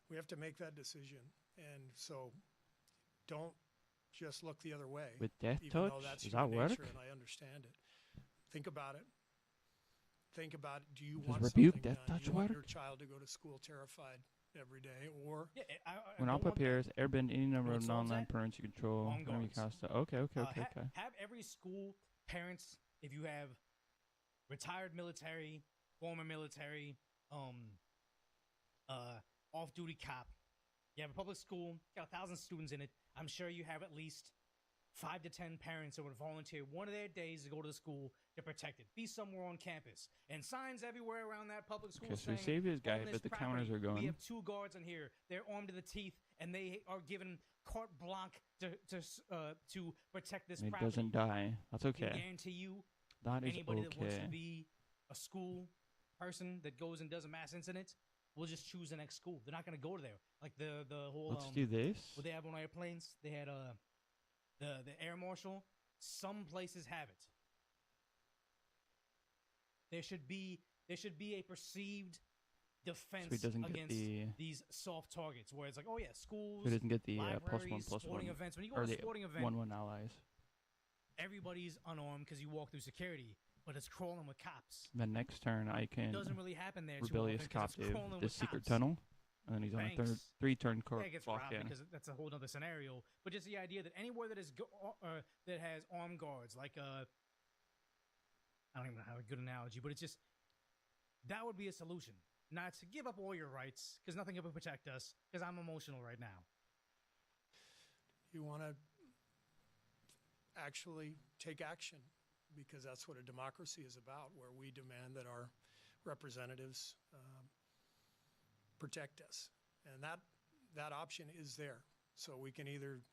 We have to make that decision. And so don't just look the other way. With death even touch? though that's Does human that work? nature, and I understand it. Think about it. Think about, do you Does want rebuke something death done? touch Do you want work? your child to go to school terrified every day, or When op appears, airbend any number of What solves non-land that? parents you control. On Whenever you guards. cast it. Okay. Have every school, parents, if you have retired military, former military, off-duty cop, you have a public school, got 1,000 students in it. I'm sure you have at least 5 to 10 parents that would volunteer one of their days to go to the school to protect it. Be somewhere on campus. And signs everywhere around that public school Okay, so we saying, saved his guy, "On this but the property, counters are We going. have 2 guards in here. They're armed to the teeth, and they are given carte blanche to protect this And it property." doesn't die. That's I can okay. guarantee you, That is anybody that wants to okay. be a school person that goes and does a mass incident will just choose the next school. They're not going to go to there. Like the whole. Let's do this. What they have on airplanes, they had the air marshal. Some places have it. There should be a perceived defense doesn't get against the- these soft targets, where it's like, oh yeah, schools, So it doesn't get the libraries, +1/+1 sporting events. When you go or to a the sporting event, 1/1 allies. everybody's unarmed because you walk through security, but it's crawling with cops. Then next turn I can It doesn't really happen there too rebellious often 'cause it's captive crawling the with secret cops. tunnel, and then he's on a Banks. 3-turn Yeah, it gets clock robbed in. because that's a whole other scenario. But just the idea that anywhere that is that has armed guards, like I don't even know how a good analogy, but it's just that would be a solution. Not to give up all your rights because nothing will protect us. Because I'm emotional right now. you want to actually take action, because that's what a democracy is about, where we demand that our representatives protect us. And that option is there. So we can either,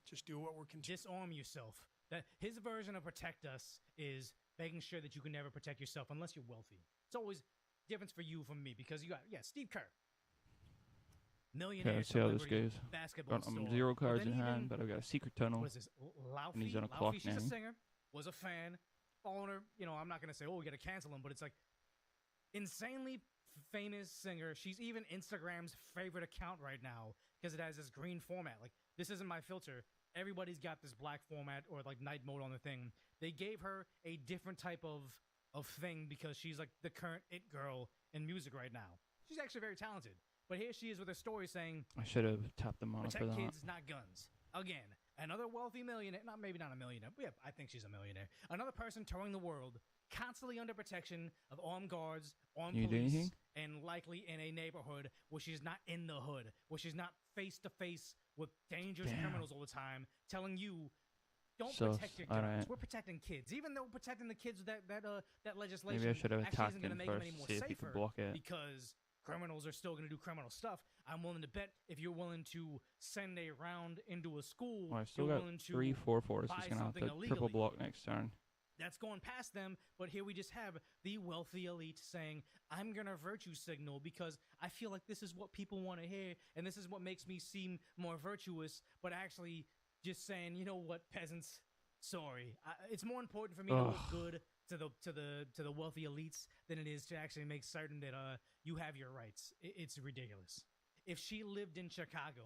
just do what we're Disarm yourself. That his version of protect us is making sure that you can never protect yourself unless you're wealthy. It's always difference for you from me because you got Steve Kerr, millionaire, Okay, let's see how this celebrity, goes. basketball Got, star. 0 But cards then in hand, even- but I've got a secret tunnel. What is this? And he's on a Laufey, clock she's now. a singer. Was a fan. Following her. I'm not gonna say, oh, we gotta cancel him, but it's like insanely famous singer. She's even Instagram's favorite account right now because it has this green format. Like, this isn't my filter. Everybody's got this black format or like night mode on the thing. They gave her a different type of thing because she's like the current it girl in music right now. She's actually very talented. But here she is with her story saying, I should have tapped them on for protect that. kids, not guns. Again, another wealthy millionaire, maybe not a millionaire, but yeah, I think she's a millionaire. Another person touring the world, constantly under protection of armed guards, armed Can you do police, anything? and likely in a neighborhood where she's not in the hood, where she's not face to face with dangerous Damn. criminals all the time, telling you, don't Sus. protect your guns. Alright. We're protecting kids, even though protecting the kids that legislation Maybe I should have actually attacked isn't going to him make them first, any more see if he safer could block it. because criminals are still going to do criminal stuff. I'm willing to bet if you're willing to send a round into a school, Well, I've still you're got willing to 3 4/4s. buy He's gonna have something to illegally. triple block next turn. That's going past them, but here we just have the wealthy elite saying, I'm going to virtue signal because I feel like this is what people want to hear, and this is what makes me seem more virtuous, but actually just saying, you know what, peasants, sorry. It's more important for me to look good to the wealthy elites than it is to actually make certain that you have your rights. It's ridiculous. If she lived in Chicago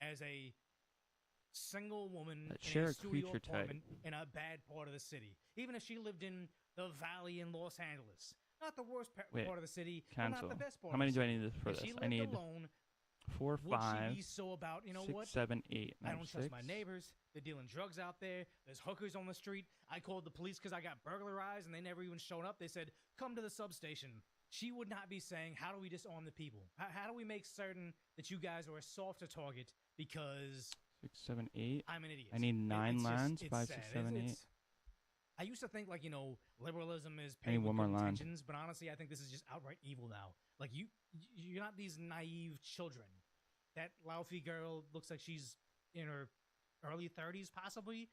as a single woman That in share a a studio creature type. apartment in a bad part of the city, even if she lived in the Valley in Los Angeles, not the worst Wait, part of the city, but cancel. not the best part. How many of the do I city. need for If this? she I lived need alone, 4 would 5 she be so about, you know 6 what? 7 8 I 9 don't trust 6. my neighbors. They're dealing drugs out there. There's hookers on the street. I called the police because I got burglarized and they never even showed up. They said, come to the substation. She would not be saying, how do we disarm the people? How do we make certain that you guys are a softer target because 6 7 8. I'm an idiot? I need 9 It's just- lands. it's 5 sad. 6 7 8. I used to think liberalism is I need paid with one more good land. intentions, but honestly, I think this is just outright evil now. Like you're not these naive children. That Laufey girl looks like she's in her early 30s, possibly.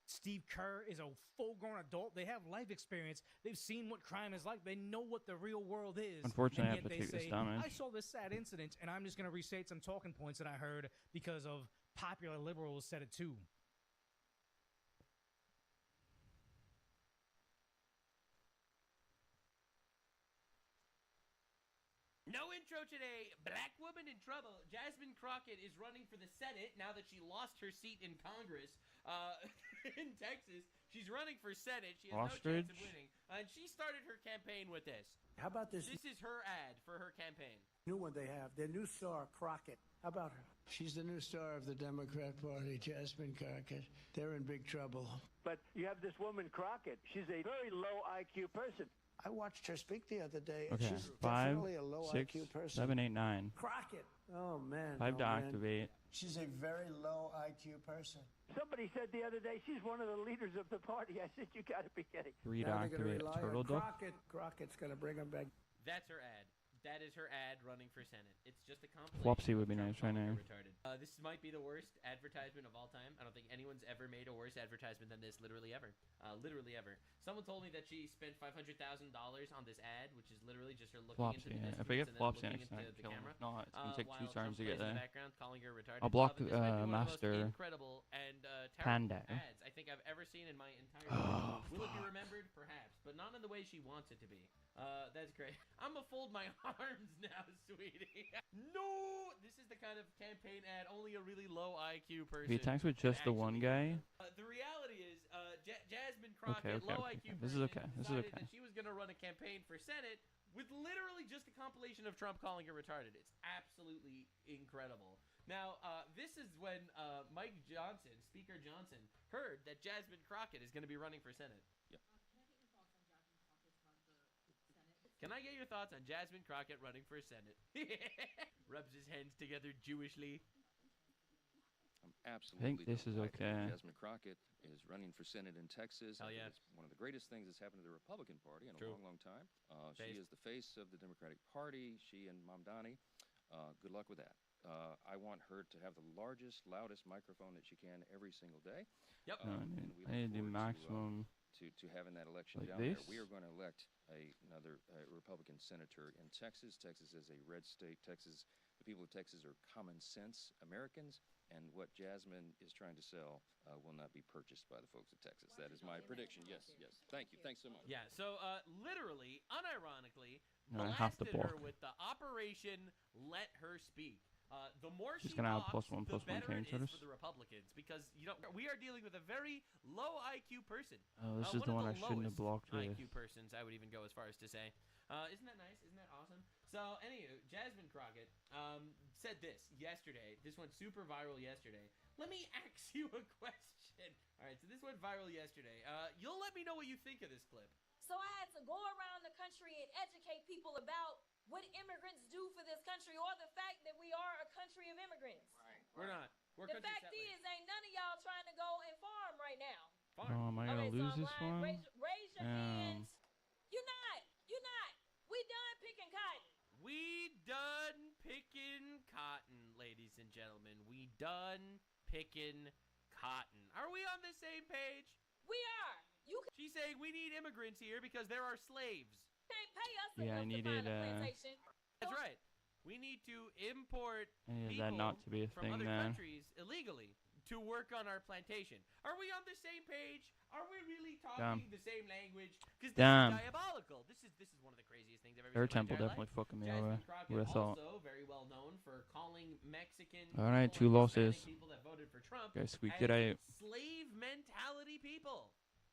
Steve Kerr is a full-grown adult. They have life experience. They've seen what crime is like. They know what the real world is. Unfortunately, I and have yet to they take this say, damage. I saw this sad incident, and I'm just going to restate some talking points that I heard because of popular liberals said it too. No intro today. Black woman in trouble. Jasmine Crockett is running for the Senate now that she lost her seat in Congress in Texas. She's running for Senate. She has no chance of winning. And she started her campaign with this. How about this? This is her ad for her campaign. New one they have, their new star, Crockett. How about her? She's the new star of the Democrat Party, Jasmine Crockett. They're in big trouble. But you have this woman, Crockett. She's a very low IQ person. I watched her speak the other day. And Okay, she's 5, definitely a low 6, IQ person. 7, 8, 9. Crockett. Oh, man. 5 to man. activate. She's a very low IQ person. Somebody said the other day she's one of the leaders of the party. I said, you got to be kidding. 3 to activate turtle dove. Crockett's going to bring him back. That's her ad. That is her ad running for Senate. It's just a compilation. Flopsy would be nice right now. Retarded. This might be the worst advertisement of all time. I don't think anyone's ever made a worse advertisement than this, literally ever. Literally ever. Someone told me that she spent $500,000 on this ad, which is literally just her looking Flopsy, into the If I get distance Flopsy and then next looking time, into the kill him. camera. If not, it's going to take 2 while turns to Trump get plays in there. the background, calling her retarded. I'll block This might be one of the most Master incredible and terrible Panda. ads I think I've ever seen in my entire life. Will it be remembered? Perhaps, but not in the way she wants it to be. That's great. I'm gonna fold my arms now, sweetie. No! This is the kind of campaign ad only a really low IQ person. If he attacks with just the one guy. The reality is, Jasmine Crockett, low IQ person, This is okay. This is decided okay. that she was gonna run a campaign for Senate with literally just a compilation of Trump calling her retarded. It's absolutely incredible. Now, this is when Mike Johnson, Speaker Johnson, heard that Jasmine Crockett is going to be running for Senate. Yep. Can I get your thoughts on Jasmine Crockett running for Senate? Rubs his hands together Jewishly. I'm absolutely. I think this is okay. Jasmine Crockett is running for Senate in Texas. Hell yeah. It's one of the greatest things that's happened to the Republican Party in a long, long time. She is the face of the Democratic Party. She and Mamdani. Good luck with that. I want her to have the largest, loudest microphone that she can every single day. Yep. I need to do maximum. To having that election like down this? there. We are going to elect another Republican senator in Texas. Texas is a red state. Texas, the people of Texas are common sense Americans, and what Jasmine is trying to sell will not be purchased by the folks of Texas. That is my prediction. Yes, yes. Thank you. Thanks so much. Yeah, so literally, unironically, No, I have to blasted her block. with the Operation Let Her Speak. The more She's she gonna have talks, +1/+1 the better it is characters. for the Republicans, because we are dealing with a very low IQ person. Oh, this is the one I shouldn't have blocked with. IQ persons, I would even go as far as to say. Isn't that nice? Isn't that awesome? So, anywho, Jasmine Crockett said this yesterday. This went super viral yesterday. Let me ask you a question. All right, so this went viral yesterday. You'll let me know what you think of this clip. So I had to go around the country and educate people about what immigrants do for this country, or the fact that we are a country of immigrants. We're not. We're The fact is, ain't none of y'all trying to go and farm right now. Oh, am I gonna Okay, so lose I'm this lying. one? Raise your hands. You're not. You're not. We done picking cotton. We done picking cotton, ladies and gentlemen. We done picking cotton. Are we on the same page? We are. She's saying we need immigrants here because there are slaves. Can't pay us Yeah, I enough to needed, find a plantation. That's right. We need to import I needed people that not to be a from thing, other man. countries illegally to work on our plantation. Are we on the same page? Are we really talking Damn. the same language? Because this Damn. is diabolical. This is one of the craziest things I've ever Air seen in Temple my entire definitely life. fucking me Jasmine over. Crockett Would've thought. also very well known for calling Mexican All right, people 2 and losses. Hispanic people that voted for Trump Guys squeaked as it out. slave mentality people.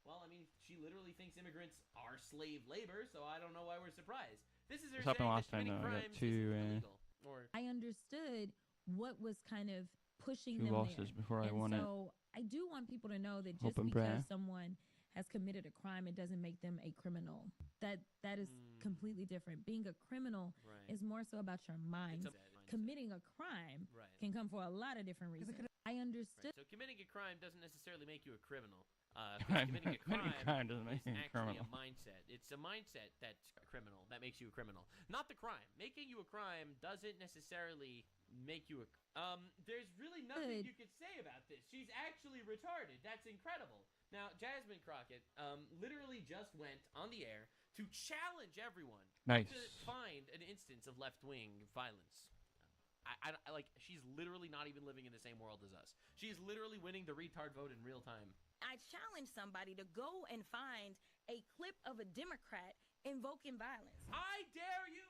Well, I mean, she literally thinks immigrants are slave labor, so I don't know why we're surprised. This is her This happened saying last that time, committing though. I got crimes 2, isn't illegal. Or I understood what was kind of pushing 2 them losses there. before I won it. So I do want people to know that Hope just and pray. because someone has committed a crime, it doesn't make them a criminal. That is completely different. Being a criminal is more so about your mind. Committing a crime can come for a lot of different reasons. I understood. So committing a crime doesn't necessarily make you a criminal. Committing Committing a crime doesn't make is you a actually criminal. a mindset. It's a mindset that's a criminal that makes you a criminal, not the crime. Making you a crime doesn't necessarily make you a. There's really nothing you could say about this. She's actually retarded. That's incredible. Now, Jasmine Crockett literally just went on the air to challenge everyone Nice. to find an instance of left-wing violence. I like. She's literally not even living in the same world as us. She's literally winning the retard vote in real time. I challenge somebody to go and find a clip of a Democrat invoking violence. I dare you.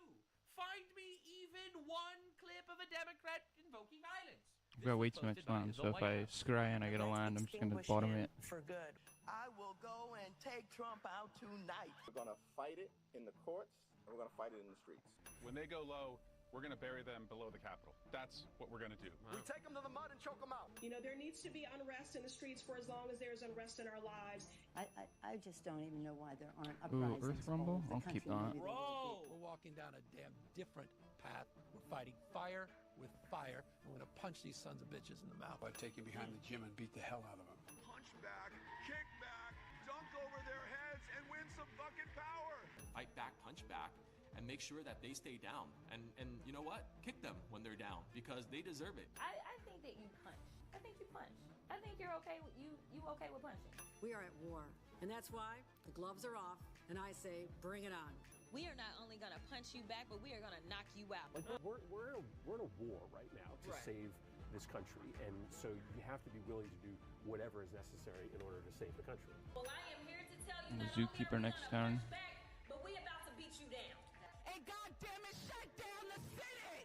find me even one clip of a Democrat invoking violence. I've got way too much land, so if I scry and I get a land, I'm just gonna bottom it. For good. I will go and take Trump out tonight. We're gonna fight it in the courts, and we're gonna fight it in the streets. When they go low, we're gonna bury them below the Capitol. That's what we're gonna do. We take them to the mud and choke them out. You know, there needs to be unrest in the streets for as long as there's unrest in our lives. I just don't even know why there aren't Ooh, uprisings. Earth Rumble? I'll keep that. We're walking down a damn different path. We're fighting fire with fire. I'm gonna punch these sons of bitches in the mouth. I'd take you behind the gym and beat the hell out of them. Punch back, kick back, dunk over their heads, and win some fucking power. Fight back, punch back, and make sure that they stay down. And you know what? Kick them when they're down because they deserve it. I think that you punch. I think you punch. I think you're okay with you okay with punching. We are at war, and that's why the gloves are off, and I say, bring it on. We are not only gonna punch you back, but we are gonna knock you out. Like we're in a war right now to save this country, and so you have to be willing to do whatever is necessary in order to save the country. Well, I am here to tell you The not zookeeper only are we next gonna turn. push back, but we about to beat you down. And goddamn it, shut down the city!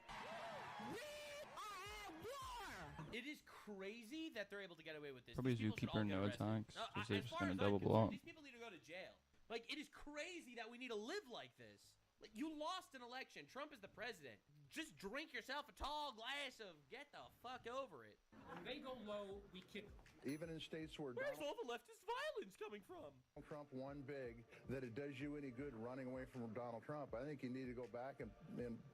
We are at war! It is crazy that they're able to get away with this. Probably These people should zookeeper all get no arrested. attacks, No, because they're as just far gonna as I'm double concerned, blow up. These people need to go to jail. Like, it is crazy that we need to live like this. Like, you lost an election. Trump is the president. Just drink yourself a tall glass of get the fuck over it. When they go low, we kick them. Even in states where Where's all the leftist violence coming from? Donald Trump won big, that it does you any good running away from Donald Trump. I think you need to go back and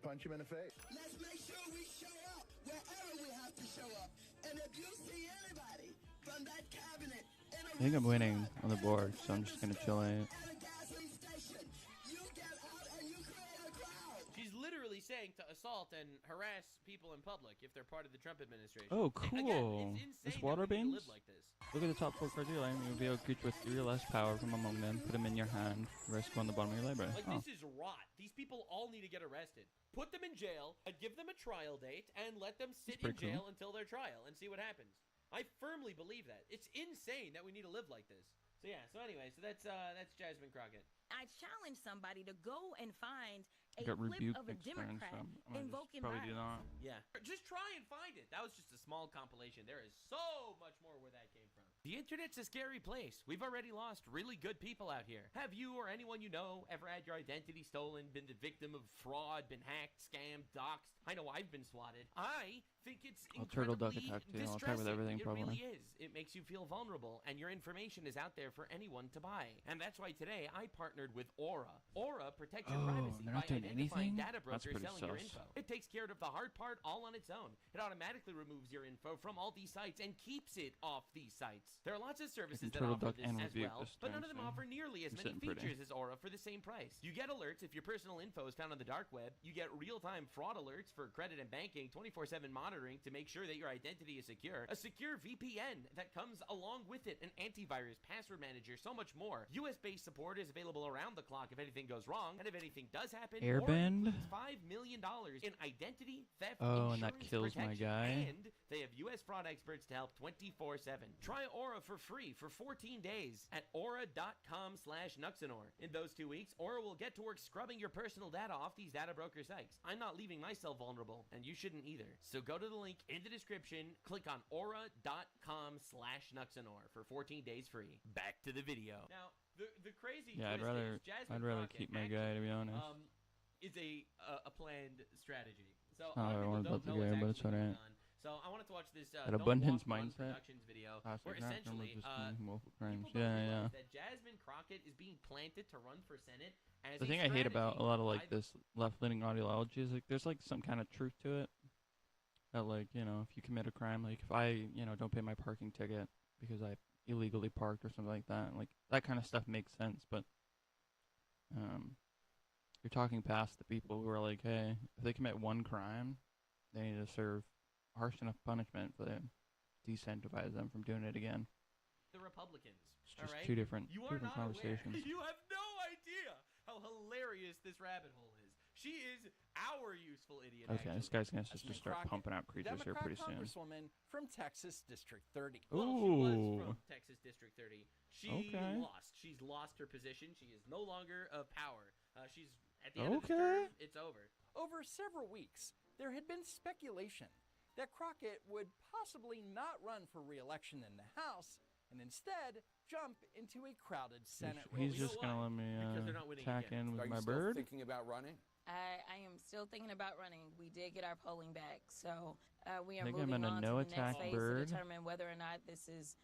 punch him in the face. Let's make sure we show up wherever we have to show up. And if you see anybody from that cabinet in a I think I'm winning on the board, so I'm just gonna chill out. at a gasoline station, you get out and you create a crowd. She's literally saying to assault and harass people in public if they're part of the Trump administration. Oh, Again, cool. it's insane This that water we need to beans? live like this. Look at the top 4 cards of your library. You'll be able to create with 3 or less power from among them. Put them in your hand. The rest go on the bottom of your library. Like, Oh. this is rot. These people all need to get arrested. Put them in jail, and give them a trial date, and let them sit in pretty jail cool. until their trial and see what happens. I firmly believe that. It's insane that we need to live like this. So yeah, so anyway, so that's Jasmine Crockett. I challenge somebody to go and find a Got clip rebuked of a next turn, Democrat so I'm gonna just invoking probably do violence. that. Yeah. Just try and find it. That was just a small compilation. There is so much more where that came from. The internet's a scary place. We've already lost really good people out here. Have you or anyone you know ever had your identity stolen, been the victim of fraud, been hacked, scammed, doxxed? I know I've been swatted. I think it's I'll turtle duck incredibly attack too. I'll attack with distressing. everything It probably. really is. It makes you feel vulnerable, and your information is out there for anyone to buy. And that's why today I partnered with Aura. Aura protects your Oh, privacy they're by not doing identifying anything? data That's brokers pretty selling your sus. info. It takes care of the hard part all on its own. It automatically removes your info from all these sites and keeps it off these sites. There are lots of services that turtle offer duck this and as rebuke well, this but turn, none of them so offer nearly as I'm many sitting pretty. features as Aura for the same price. You get alerts if your personal info is found on the dark web. You get real-time fraud alerts for credit and banking, 24/7 monitoring to make sure that your identity is secure, a secure VPN that comes along with it, an antivirus, password manager, so much more. US-based support is available around the clock if anything goes wrong, and if anything does happen, Aura Airbend? includes $5 million in identity theft Oh, and that insurance kills my protection, guy. and they have US fraud experts to help 24/7. Try Aura for free for 14 days at aura.com/Nuxanor. In those 2 weeks, Aura will get to work scrubbing your personal data off these data broker sites. I'm not leaving myself vulnerable, and you shouldn't either. So go to the link in the description, click on aura.com/Nuxanor for 14 days free. Back to the video. Now, the crazy Yeah, twist is Jasmine I'd rather Crockett keep my guy, to be honest. is a planned strategy. So Oh, a lot of I people wanted don't about the know guy, what's but it's actually going alright. on. So I wanted to watch this That Don't abundance Walk On mindset. Productions video, Classic where rap number essentially just being woeful crimes. people don't Yeah, yeah. realize that Jasmine Crockett is being planted to run for Senate as The a thing I hate about strategy a lot of by like this left-leaning ideology is like there's like some kind of truth to it. That like, you know, if you commit a crime, like if I, you know, don't pay my parking ticket because I illegally parked or something like that, like that kind of stuff makes sense, but you're talking past the people who are like, hey, if they commit one crime, they need to serve harsh enough punishment for them, decentivize them from doing it again. the Republicans. It's all just right? two different You are not conversations. aware. You have no idea how hilarious this rabbit hole is. She is our useful idiot. Okay, this guy's gonna just start Crockett, pumping out creatures here Democrat pretty soon. Congresswoman from Texas District 30. Well, she was Ooh. from Texas District 30. She Okay. lost. She's lost her position. She is no longer of power. She's at the end of this Okay. term. It's over. Over several weeks, there had been speculation that Crockett would possibly not run for re-election in the House and instead jump into a crowded Senate race. He's just going to let me tack in with my bird. Are you still thinking about running? I am still thinking about running. We did get our polling back, so we are I think I'm moving in a on no to the attack next phase bird. to determine whether or not this is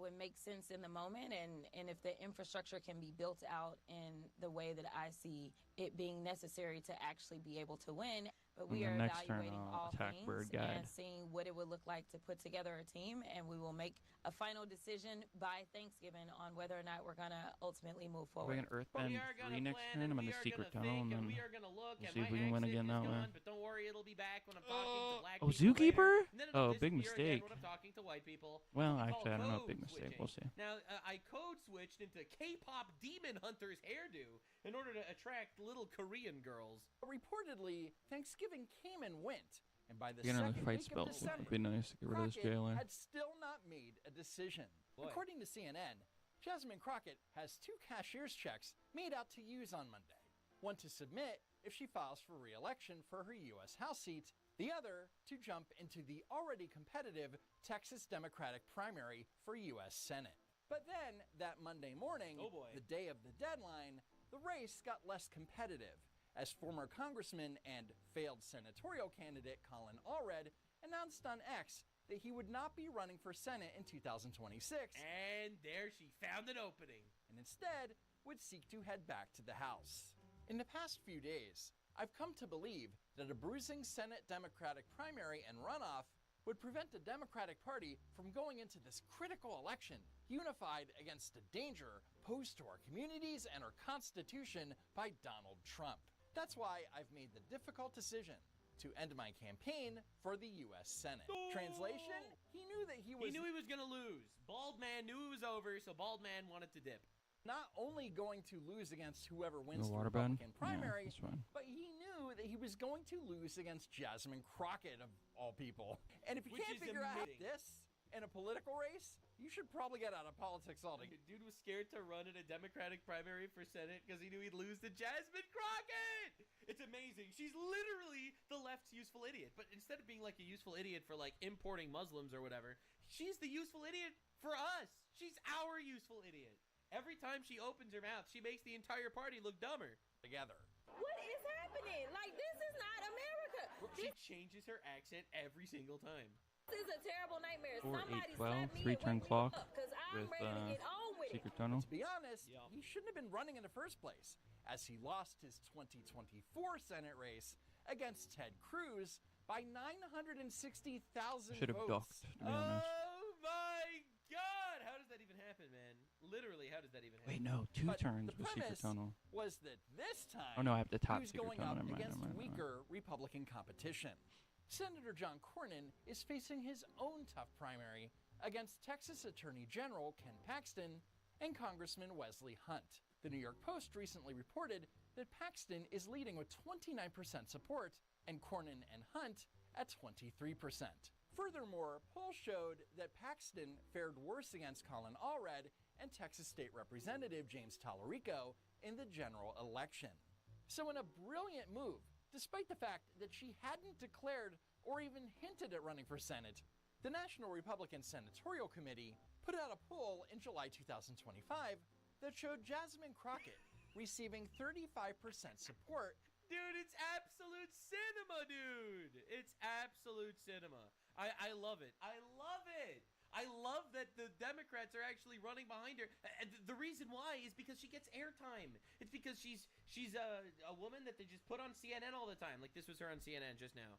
would make sense in the moment, and if the infrastructure can be built out in the way that I see it being necessary to actually be able to win. But we are evaluating all things and seeing what it would look like to put together a team, and we will make a final decision by Thanksgiving on whether or not we're going to ultimately move forward. We're going to Earthbend 3 next turn. I'm in the secret tunnel, and then we are going to look, we'll see if we can win again that way. But don't worry, it'll be back when I'm talking to black Oh, people. Zookeeper? Oh, big mistake. When I'm talking to white people. Well, actually, I don't know. Big mistake. We'll see. Now, I code switched into K-pop demon hunter's hairdo in order to attract little Korean girls. Reportedly, Thanksgiving came and went, and by the Another second fight week spell. of December, It'd be nice to get rid of this jailer. had still not made a decision. Boy. According to CNN, Jasmine Crockett has 2 cashier's checks made out to use on Monday. One to submit if she files for re-election for her U.S. House seat, the other to jump into the already competitive Texas Democratic primary for U.S. Senate. But then, that Monday morning, the day of the deadline, the race got less competitive, as former Congressman and failed senatorial candidate Colin Allred announced on X that he would not be running for Senate in 2026. And there she found an opening. And instead would seek to head back to the House. In the past few days, I've come to believe that a bruising Senate Democratic primary and runoff would prevent the Democratic Party from going into this critical election unified against the danger posed to our communities and our Constitution by Donald Trump. That's why I've made the difficult decision to end my campaign for the U.S. Senate. Translation? He knew that he was going to lose. Bald man knew it was over, so Bald man wanted to dip. Not only going to lose against whoever wins the Waterbend? Republican primary, Yeah, but he knew that he was going to lose against Jasmine Crockett, of all people. And if you can't figure out this in a political race, you should probably get out of politics altogether. Dude was scared to run in a Democratic primary for Senate because he knew he'd lose to Jasmine Crockett! It's amazing. She's literally the left's useful idiot. But instead of being like a useful idiot for like importing Muslims or whatever, she's the useful idiot for us. She's our useful idiot. Every time she opens her mouth, she makes the entire party look dumber. Together. What is happening? Like, this is not America. She changes her accent every single time. This is a terrible nightmare. 4, 8, 12, 3-turn clock with secret tunnel. To be honest, he shouldn't have been running in the first place, as he lost his 2024 Senate race against Ted Cruz by 960,000 votes. Should have ducked, to be honest. Oh my God! How does that even happen, man? Literally, how does that even happen? Wait, no, 2 turns with secret tunnel. Was that this time? Oh no, I have the top he was secret going tunnel. up against weaker Republican competition. Senator John Cornyn is facing his own tough primary against Texas Attorney General Ken Paxton and Congressman Wesley Hunt. The New York Post recently reported that Paxton is leading with 29% support and Cornyn and Hunt at 23%. Furthermore, polls showed that Paxton fared worse against Colin Allred and Texas State Representative James Tallarico in the general election. So in a brilliant move, despite the fact that she hadn't declared or even hinted at running for Senate, the National Republican Senatorial Committee put out a poll in July 2025 that showed Jasmine Crockett receiving 35% support. Dude, it's absolute cinema, dude! It's absolute cinema. I love it. I love it! I love that the Democrats are actually running behind her. And the reason why is because she gets airtime. It's because she's a woman that they just put on CNN all the time. Like this was her on CNN just now.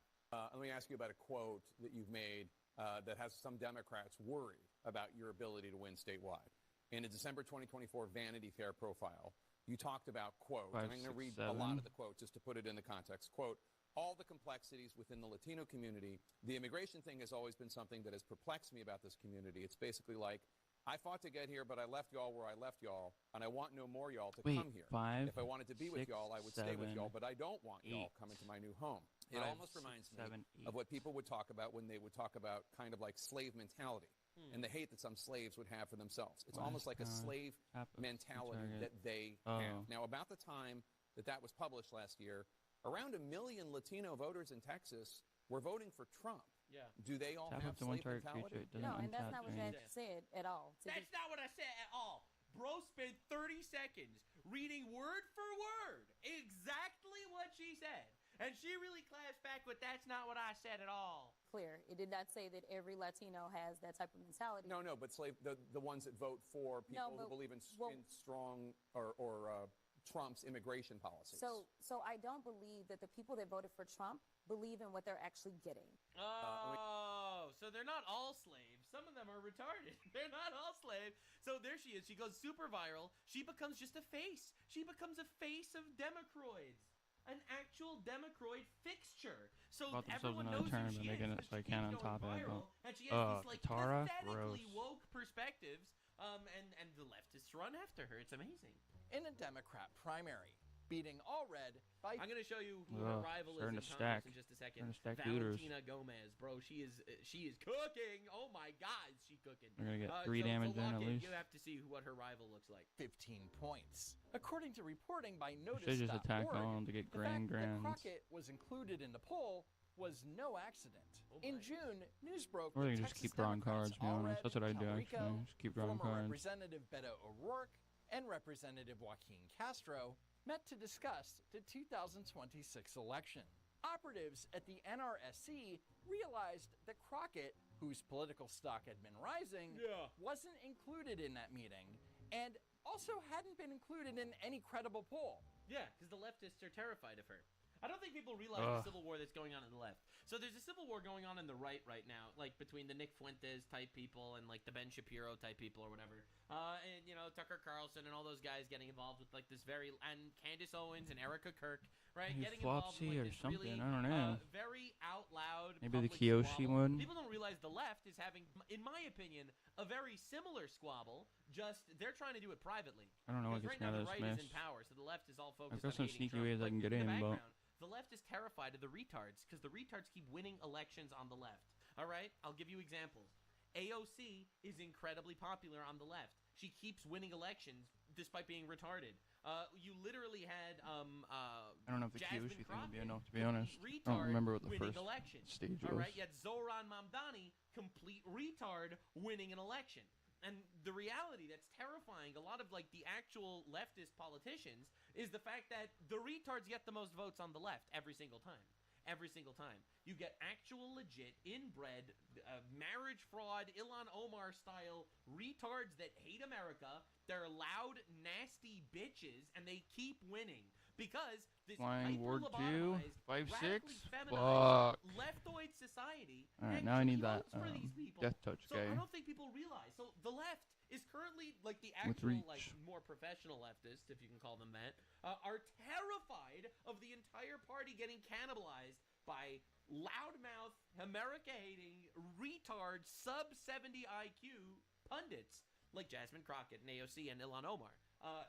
Let me ask you about a quote that you've made that has some Democrats worried about your ability to win statewide. In a December 2024 Vanity Fair profile, you talked about, quote, 5, and I'm going to 6, read 7. a lot of the quote just to put it in the context, quote, all the complexities within the Latino community, the immigration thing has always been something that has perplexed me about this community. It's basically like, I fought to get here, but I left y'all where I left y'all, and I want no more y'all to come here. 5, if I wanted to be 6, with y'all, I would 7, stay with y'all, but I don't want 8, y'all coming to my new home. It 5, almost 6, reminds 7, me of what people would talk about when they would talk about kind of like slave mentality and the hate that some slaves would have for themselves. It's almost like a slave mentality that they have. Now, about the time that was published last year, Around 1 million Latino voters in Texas were voting for Trump. Yeah. Do they all have slave mentality? No, and that's not what that said at all. That's not what I said at all. Bro spent 30 seconds reading word for word exactly what she said. And she really claps back with, that's not what I said at all. Clear. It did not say that every Latino has that type of mentality. No, but the ones that vote for people who believe in strong or Trump's immigration policies. So I don't believe that the people that voted for Trump believe in what they're actually getting. Oh, so they're not all slaves. Some of them are retarded. They're not all slaves. So there she is. She goes super viral. She becomes just a face. She becomes a face of Democroids. An actual Democroid fixture. So everyone knows who she is. It so I can on top of it. And she has these like Tara, pathetically woke perspectives. And the leftists run after her. It's amazing. In a Democrat primary, beating Allred by... I'm going to show you who her rival is in Congress in just a second. Valentina Gomez, bro. She is cooking. Oh, my God, is she cooking. We're going to get 3 damage in at least. You have to see what her rival looks like. 15 points. According to reporting by Notice.org, should just attack on to get grands. Crockett was included in the poll was no accident. In June, news broke that you just keep drawing cards, to be honest. That's what I do, actually. Just keep drawing cards. Representative Beto O'Rourke and Representative Joaquin Castro met to discuss the 2026 election. Operatives at the NRSC realized that Crockett, whose political stock had been rising, wasn't included in that meeting, and also hadn't been included in any credible poll. Yeah, because the leftists are terrified of her. I don't think people realize the civil war that's going on in the left. So there's a civil war going on in the right now, like between the Nick Fuentes type people and like the Ben Shapiro type people or whatever. And, you know, Tucker Carlson and all those guys getting involved with like this and Candace Owens and Erica Kirk, right? Getting involved in like, this really, I don't know. Very out loud. Maybe the Kiyoshi one. People don't realize the left is having, in my opinion, a very similar squabble. Just they're trying to do it privately. I don't know what right now the right is in power, so the left is all focused on some hating sneaky Trump. ways I can get in, but. The left is terrified of the retards because the retards keep winning elections on the left. All right? I'll give you examples. AOC is incredibly popular on the left. She keeps winning elections despite being retarded. You literally had I don't know if the Kiyoshi thing would be enough, to be honest. I don't remember what the first stage was. All right? You had Zohran Mamdani, complete retard, winning an election. And the reality that's terrifying a lot of like the actual leftist politicians is the fact that the retards get the most votes on the left every single time. Every single time. You get actual legit, inbred, marriage fraud, Ilhan Omar style retards that hate America. They're loud, nasty bitches, and they keep winning. Because this hyper-lobotomized, 5-6? feminized, leftoid society Alright, now I need that death touch guy. I don't think people realize. So the left is currently, like the actual, like more professional leftists, if you can call them that, are terrified of the entire party getting cannibalized by loudmouth, America-hating, retard, sub-70 IQ pundits like Jasmine Crockett and AOC and Ilhan Omar.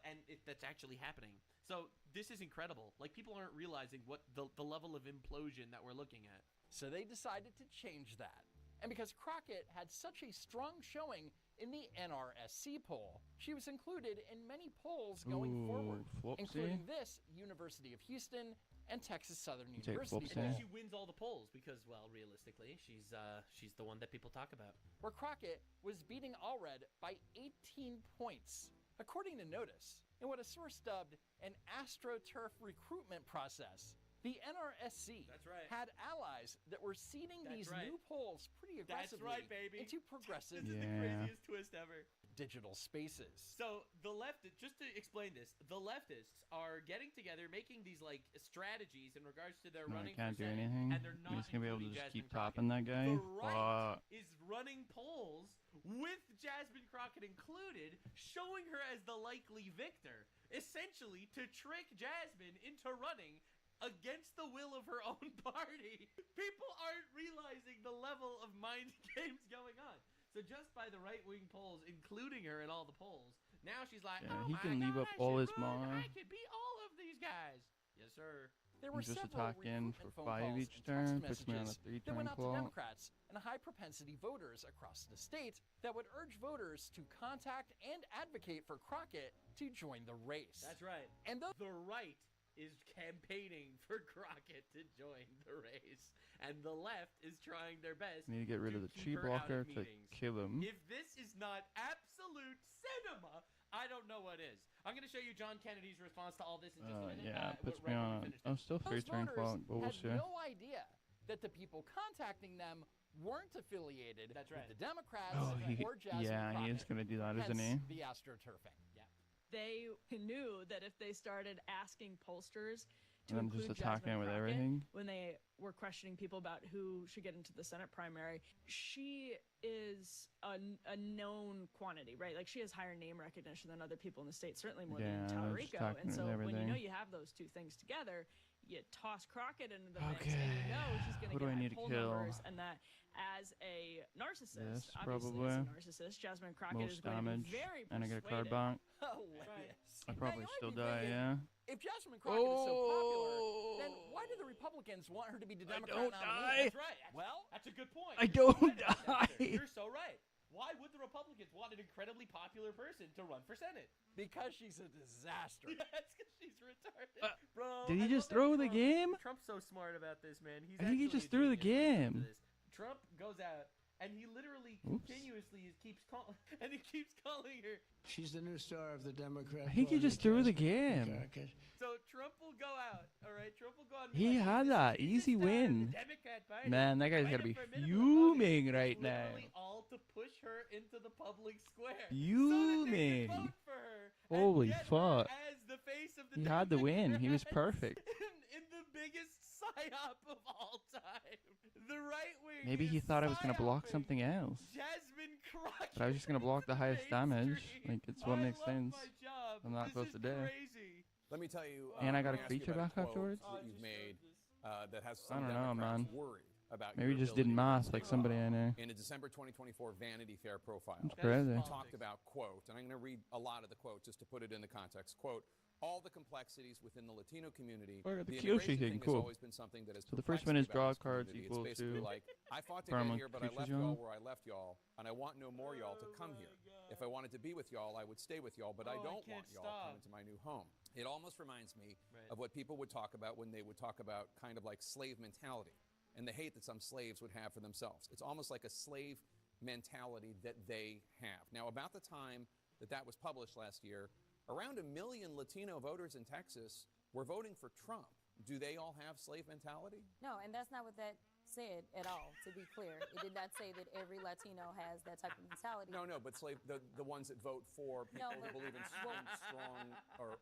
And that's actually happening. So this is incredible. Like, people aren't realizing what the level of implosion that we're looking at. So they decided to change that. And because Crockett had such a strong showing in the NRSC poll, she was included in many polls going forward, including this University of Houston and Texas Southern University. And she wins all the polls because, well, realistically, she's the one that people talk about. Where Crockett was beating Allred by 18 points. According to Notice, in what a source dubbed an AstroTurf recruitment process, the NRSC had allies that were seeding these new polls pretty aggressively into progressive This is the craziest twist ever. Digital spaces. So the leftists, just to explain this, the leftists are getting together, making these like strategies in regards to their running. Can't do anything. And they're not He's gonna be able to just Jasmine keep topping that guy. The right is running polls with Jasmine Crockett included, showing her as the likely victor, essentially to trick Jasmine into running against the will of her own party. People aren't realizing the level of mind games going on. So just by the right-wing polls, including her in all the polls, now she's like, he can leave up all his mar. I could beat all of these guys. Yes, sir. There were just several attacking for 5 each turn, puts me on a 3-turn that went out to clock. Democrats and high-propensity voters across the state that would urge voters to contact and advocate for Crockett to join the race. That's right. And the right is campaigning for Crockett to join the race, and the left is trying their best. Need to get rid of the chi blocker to kill him. If this is not absolute cinema, I don't know what is. I'm going to show you John Kennedy's response to all this in just a minute. Yeah, puts me on. I'm still featuring Clock, but we'll see. No idea that the people contacting them weren't affiliated with the Democrats or Jasmine Crockett. He is going to do that, isn't he? The astroturfing. Yeah. They knew that if they started asking pollsters to And include just attacking Jasmine it with Crockett everything. when they were questioning people about who should get into the Senate primary, she is a known quantity, right? Like, she has higher name recognition than other people in the state, certainly more than Talarico. And so when you know you have those two things together, you toss Crockett into the mix, and you know she's going to get poll numbers, and that as a narcissist, obviously as a narcissist, Jasmine Crockett is going to be very persuaded. And I get a card back. Hilarious. I probably still die, yeah. If Jasmine Crockett is so popular, then why do the Republicans want her to be the Democrat nominee? That's right. Well, that's a good point. I don't die. You're so right. Why would the Republicans want an incredibly popular person to run for Senate? Because she's a disaster. That's because she's retarded. Bro, Did he just throw the game? Trump's so smart about this, man. I think he just threw the game. Trump goes out and he literally continuously keeps calling her. She's the new star of the Democrat. I think he just threw the game. So Trump will go out, all right? Trump will go out. And He had that easy win. Man, that guy's got to be fuming right now. All to push her into the public square. Fuming. So that they can vote for her Holy fuck. As the face of the He had the win. He was perfect. in the biggest psyop of all time. The right wing. Maybe he thought I was going to block something else. Jasmine Crockett. But I was just going to block the highest damage. Like, it's what makes sense. I'm not supposed to do. Let me tell you. And I got a ask creature you about back a quote afterwards? that you've made that has I some don't know, Democrats man. worried about Maybe your just did ability to math like stay somebody I alive. know. In a December 2024 Vanity Fair profile, That's crazy. you talked about, quote, and I'm going to read a lot of the quote just to put it in the context, quote, all the complexities within the Latino community. Oh, I got the immigration Kyoshi thing, has cool. always been something that has So the first one is draw cards community. equal It's basically to like, I fought to farm get here, but I creatures left you y'all own. where I left y'all, and I want no more y'all to come here. If I wanted to be with y'all, I would stay with y'all, but I don't want y'all coming to my new home. It almost reminds me of what people would talk about when they would talk about kind of like slave mentality and the hate that some slaves would have for themselves. It's almost like a slave mentality that they have. Now, about the time that was published last year, around 1 million Latino voters in Texas were voting for Trump. Do they all have slave mentality? No, and that's not what that said at all, to be clear. It did not say that every Latino has that type of mentality. No, but the ones that vote for people who believe in strong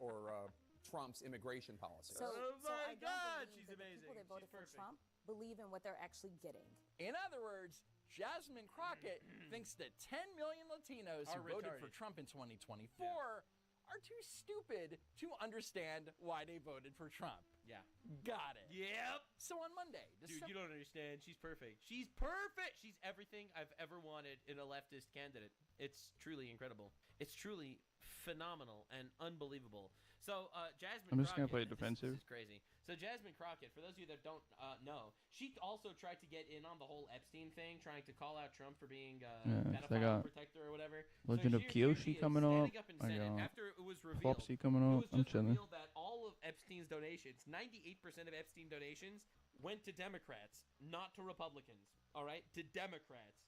or Trump's immigration policy. So I don't God, believe she's that amazing. the people that voted She's for perfect. Trump believe in what they're actually getting. In other words, Jasmine Crockett thinks that 10 million Latinos who voted for Trump in 2024 are too stupid to understand why they voted for Trump. Yeah. Got it. Yep. So on Monday, Dude, you don't understand. She's perfect. She's perfect. She's everything I've ever wanted in a leftist candidate. It's truly incredible. It's truly phenomenal and unbelievable. So, Jasmine I'm just going to Crockett, play defensive. This is crazy. So, Jasmine Crockett, for those of you that don't know, she also tried to get in on the whole Epstein thing, trying to call out Trump for being a pedophile protector or whatever. Legend of Kyoshi coming up. I got After it was revealed, Flopsy coming up. I'm chilling. that all of Epstein's donations, 98% of Epstein donations, went to Democrats, not to Republicans. All right, to Democrats.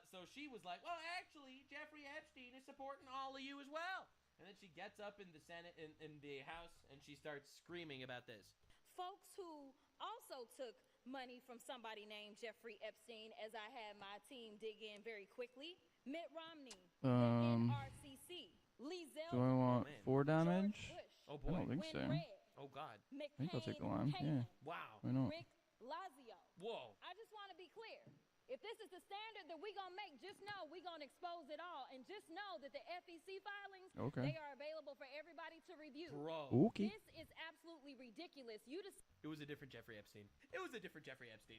So she was like, well, actually, Jeffrey Epstein is supporting all of you as well. And then she gets up in the Senate, in the House, and she starts screaming about this. Folks who also took money from somebody named Jeffrey Epstein, as I had my team dig in very quickly. Mitt Romney, NRCC, Lee Zeldin. Do I want 4 damage? Oh, boy. I don't think so. Oh, God. I think I'll take the line. Yeah. Wow. Why not? Rick Lazio. Whoa. I just want to be clear. If this is the standard that we're going to make, just know we're going to expose it all. And just know that the FEC filings, they are available for everybody to review. Bro. Okay. This is absolutely ridiculous. It was a different Jeffrey Epstein.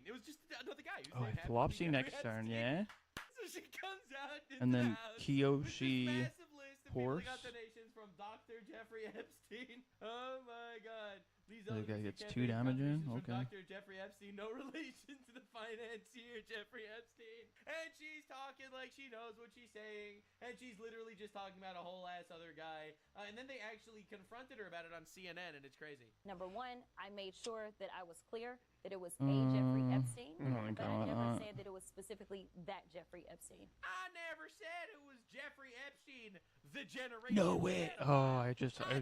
It was just another guy. Oh, Flopsy next turn, yeah? So she comes out And then with Kyoshi this massive list of people horse. that got donations from Dr. Jeffrey Epstein. Oh, my God. Please The don't guy receive gets campaign 2 damaging? contributions from Okay. Dr. Jeffrey Epstein. No relation to the financier Jeffrey Epstein. And she's talking like she knows what she's saying. And she's literally just talking about a whole ass other guy. And then they actually confronted her about it on CNN, and it's crazy. Number one, I made sure that I was clear that it was a Jeffrey Epstein, but I never said that it was specifically that Jeffrey Epstein. I never said it was Jeffrey Epstein, the generation. No way. Oh, I just I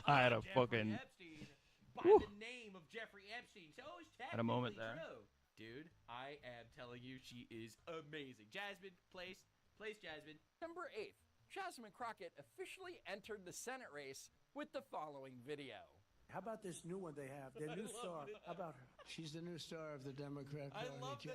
had a fucking Epstein by the name of Jeffrey Epstein. So it's had a moment technically there. true. Dude, I am telling you, she is amazing. Jasmine, place Jasmine. September 8th, Jasmine Crockett officially entered the Senate race with the following video. How about this new one they have? Their new star. How about her? She's the new star of the Democrat Party.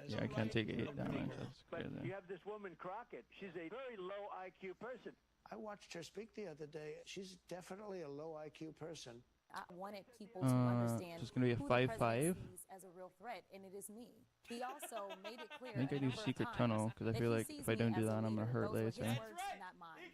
Yeah, I can't take 8 damage. That's But crazy. you have this woman Crockett. She's a very low IQ person. I watched her speak the other day. She's definitely a low IQ person. I wanted people to understand It's gonna be a who the 5-5. president sees as a real threat, and it is me. He also made it clear I think I a do number of Secret times Tunnel because I that feel he like sees if I me don't do as a that, I'm gonna leader. hurt Those were his later. words, not mine.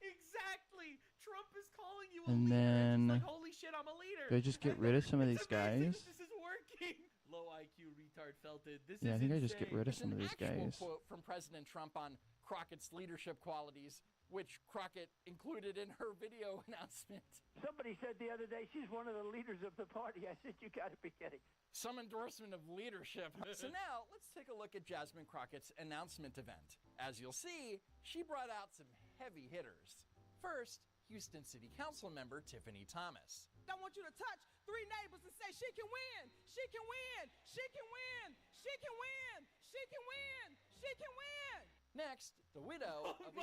Exactly. Trump is calling you a And leader. then It's like, holy shit, I'm a leader. do I just get rid of some of these guys? This is working. Low IQ retard felted. This Yeah, I is think I insane. just get rid of some of these Actual guys. quote from President Trump on Crockett's leadership qualities, which Crockett included in her video announcement. Somebody said the other day she's one of the leaders of the party. I said, you got to be kidding. Some endorsement of leadership. So now let's take a look at Jasmine Crockett's announcement event. As you'll see, she brought out some heavy hitters. First, Houston City Council member Tiffany Thomas. I want you to touch 3 neighbors and say, she can win, she can win, she can win, she can win, she can win, she can win. Next, the widow of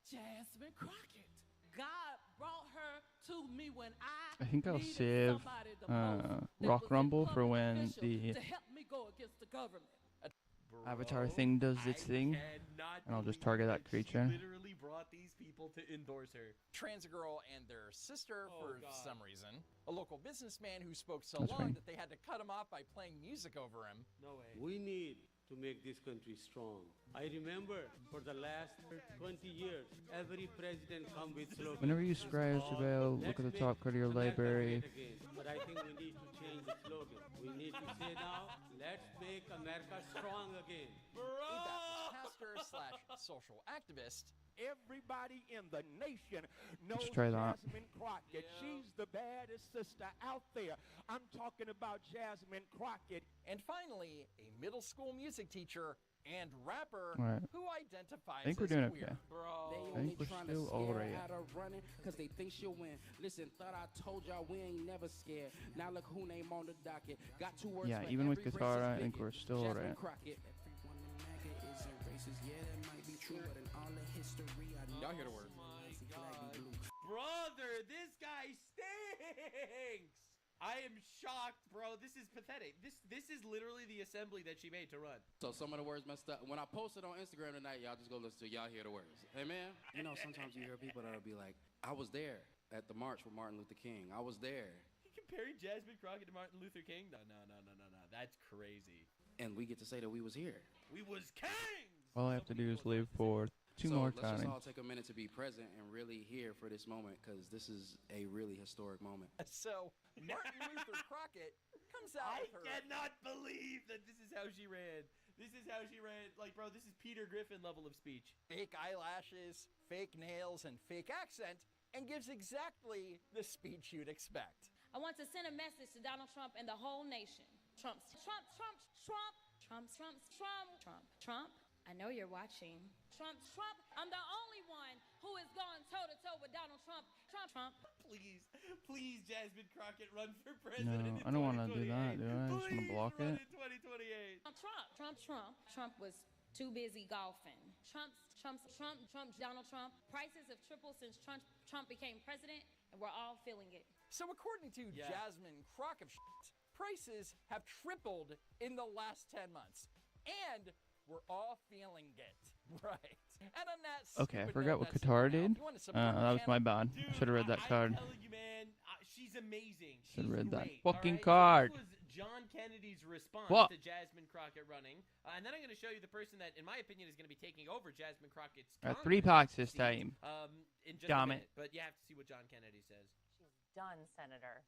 Jasmine Crockett. God brought her to me when I think I'll needed save somebody the most that Rock was Rumble a for public when official the to help me go against the government. Avatar thing does its thing, and I'll just target that creature. Literally brought these people to endorse her. Trans girl and their sister for some reason. A local businessman who spoke so That's long fine. that they had to cut him off by playing music over him. No way. We need to make this country strong. I remember for the last 20 years, every president come with slogan. Whenever you scry to Bell, look at the top card of your library. But I think we need to change the slogan. We need to say now, let's make America strong again. A Baptist pastor / social activist. Everybody in the nation knows Let's try that. Jasmine Crockett. She's the baddest sister out there. I'm talking about Jasmine Crockett. And finally, a middle school music teacher and rapper Right. who identifies I think we're as doing queer. okay. They I only think we're trying still to scare alright. her out of running because they think she'll win. Listen, thought I told y'all we ain't never scared. Now look who name on the docket. Got 2 words Yeah, for even with every Katara, I racist think bigot. we're still Jasmine alright. Crockett. Everyone in MAGA isn't racist. Yeah, that might be true, but in all the history, I know. Y'all hear the word. Brother, this guy stinks. I am shocked, bro. This is pathetic. This is literally the assembly that she made to run. So some of the words messed up. When I posted on Instagram tonight, y'all just go listen to y'all hear the words. Amen. You know, sometimes you hear people that'll be like, I was there at the march with Martin Luther King. I was there. You comparing Jasmine Crockett to Martin Luther King? No. That's crazy. And we get to say that we was here. We was kings. All I have to do is live for 2 more let's times. just all take a minute to be present and really here for this moment, because this is a really historic moment. So Martin Luther Crockett comes out I with her. cannot believe that this is how she ran. This is how she ran. Like, bro, this is Peter Griffin level of speech. Fake eyelashes, fake nails, and fake accent, and gives exactly the speech you'd expect. I want to send a message to Donald Trump and the whole nation. Trump. I know you're watching. Trump. I'm the only one who is going toe-to-toe with Donald Trump. Trump. Please, Jasmine Crockett, run for president. No, I don't want to do that, do I? I just want to block it. In 2028. Trump was too busy golfing. Donald Trump. Prices have tripled since Trump became president, and we're all feeling it. So according to Jasmine Crockett, prices have tripled in the last 10 months. And we're all feeling it. Right. And on that Okay, I forgot what Katara did. That was my bad. Should have read that card. I'm telling you, man, she's amazing. Should have read that Great, fucking right? card. So this was John Kennedy's response What? to Jasmine Crockett running. And then I'm going to show you the person that, in my opinion, is going to be taking over Jasmine Crockett's Got 3 packs this time. in just Damn a it. minute. But you have to see what John Kennedy says. She's done, Senator.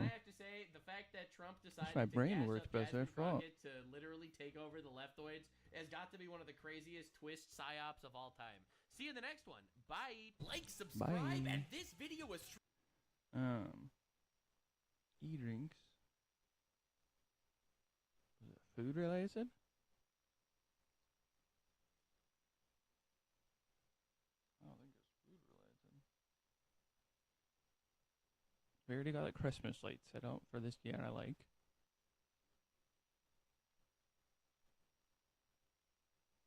And I have to say, the fact that Trump decided my to brain gas works up best Jasmine after all. Crockett to literally take over the leftoids has got to be one of the craziest twist psyops of all time. See you in the next one. Bye. Like, subscribe, Bye. and this video was... E-drinks. Was it food related? I don't think it's food related. We already got a Christmas light set up for this year, I like.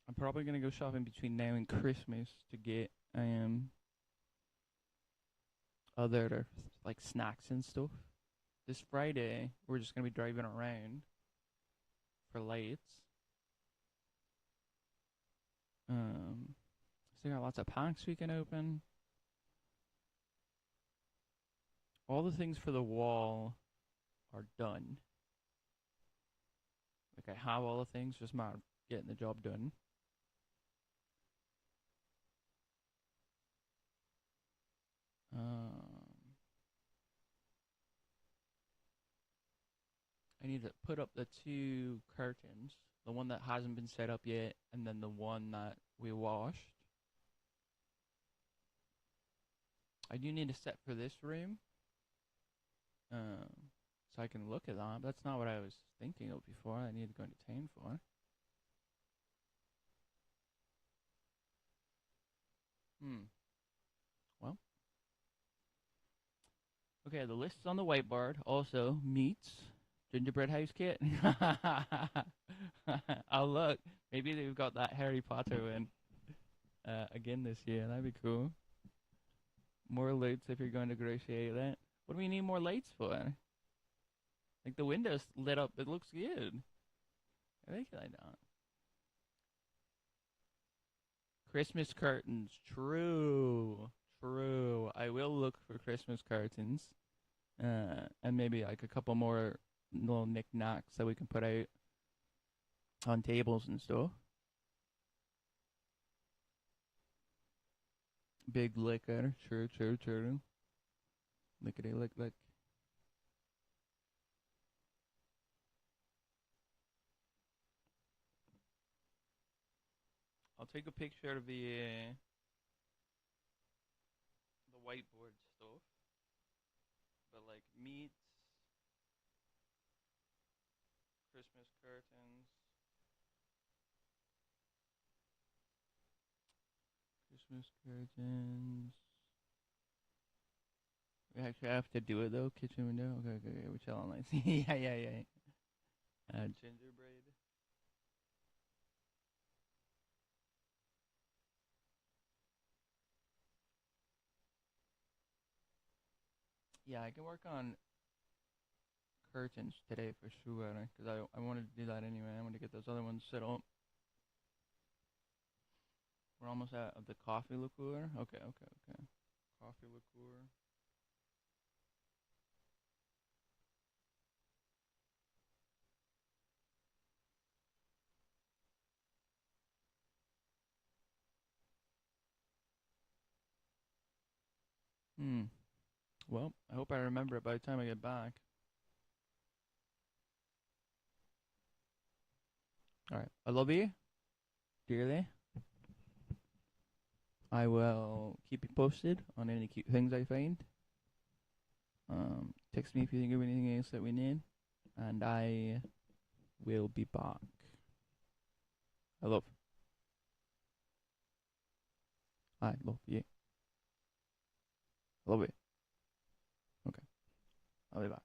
I'm probably gonna go shopping between now and Christmas to get other like snacks and stuff. This Friday we're just gonna be driving around for lights. Still got lots of packs we can open. All the things for the wall are done. Like I have all the things, just a matter of getting the job done. I need to put up the 2 curtains. The one that hasn't been set up yet, and then the one that we washed. I do need a set for this room. So I can look at that. But that's not what I was thinking of before. I need to go into town for. Well. Okay, the list's on the whiteboard. Also, meats. Gingerbread house kit. Oh, look. Maybe they've got that Harry Potter in again this year. That'd be cool. More lights if you're going to grocery that. What do we need more lights for? Like the windows lit up. It looks good. I like it like that. Christmas curtains. True. True. I will look for Christmas curtains. And maybe like a couple more little knickknacks that we can put out on tables and stuff. Big liquor. True, true, true. Lickety lick lick. I'll take a picture of the whiteboard stuff. But like meats, Christmas curtains, We actually have to do it though. Kitchen window. Okay, okay, okay. We're chilling lights. yeah. Gingerbread. Yeah, I can work on curtains today for sure, because I wanted to do that anyway. I want to get those other ones set up. We're almost at the coffee liqueur. Okay. Coffee liqueur. Well, I hope I remember it by the time I get back. Alright, I love you dearly. I will keep you posted on any cute things I find. Text me if you think of anything else that we need. And I will be back. I love you. I love it. Okay. I'll be back.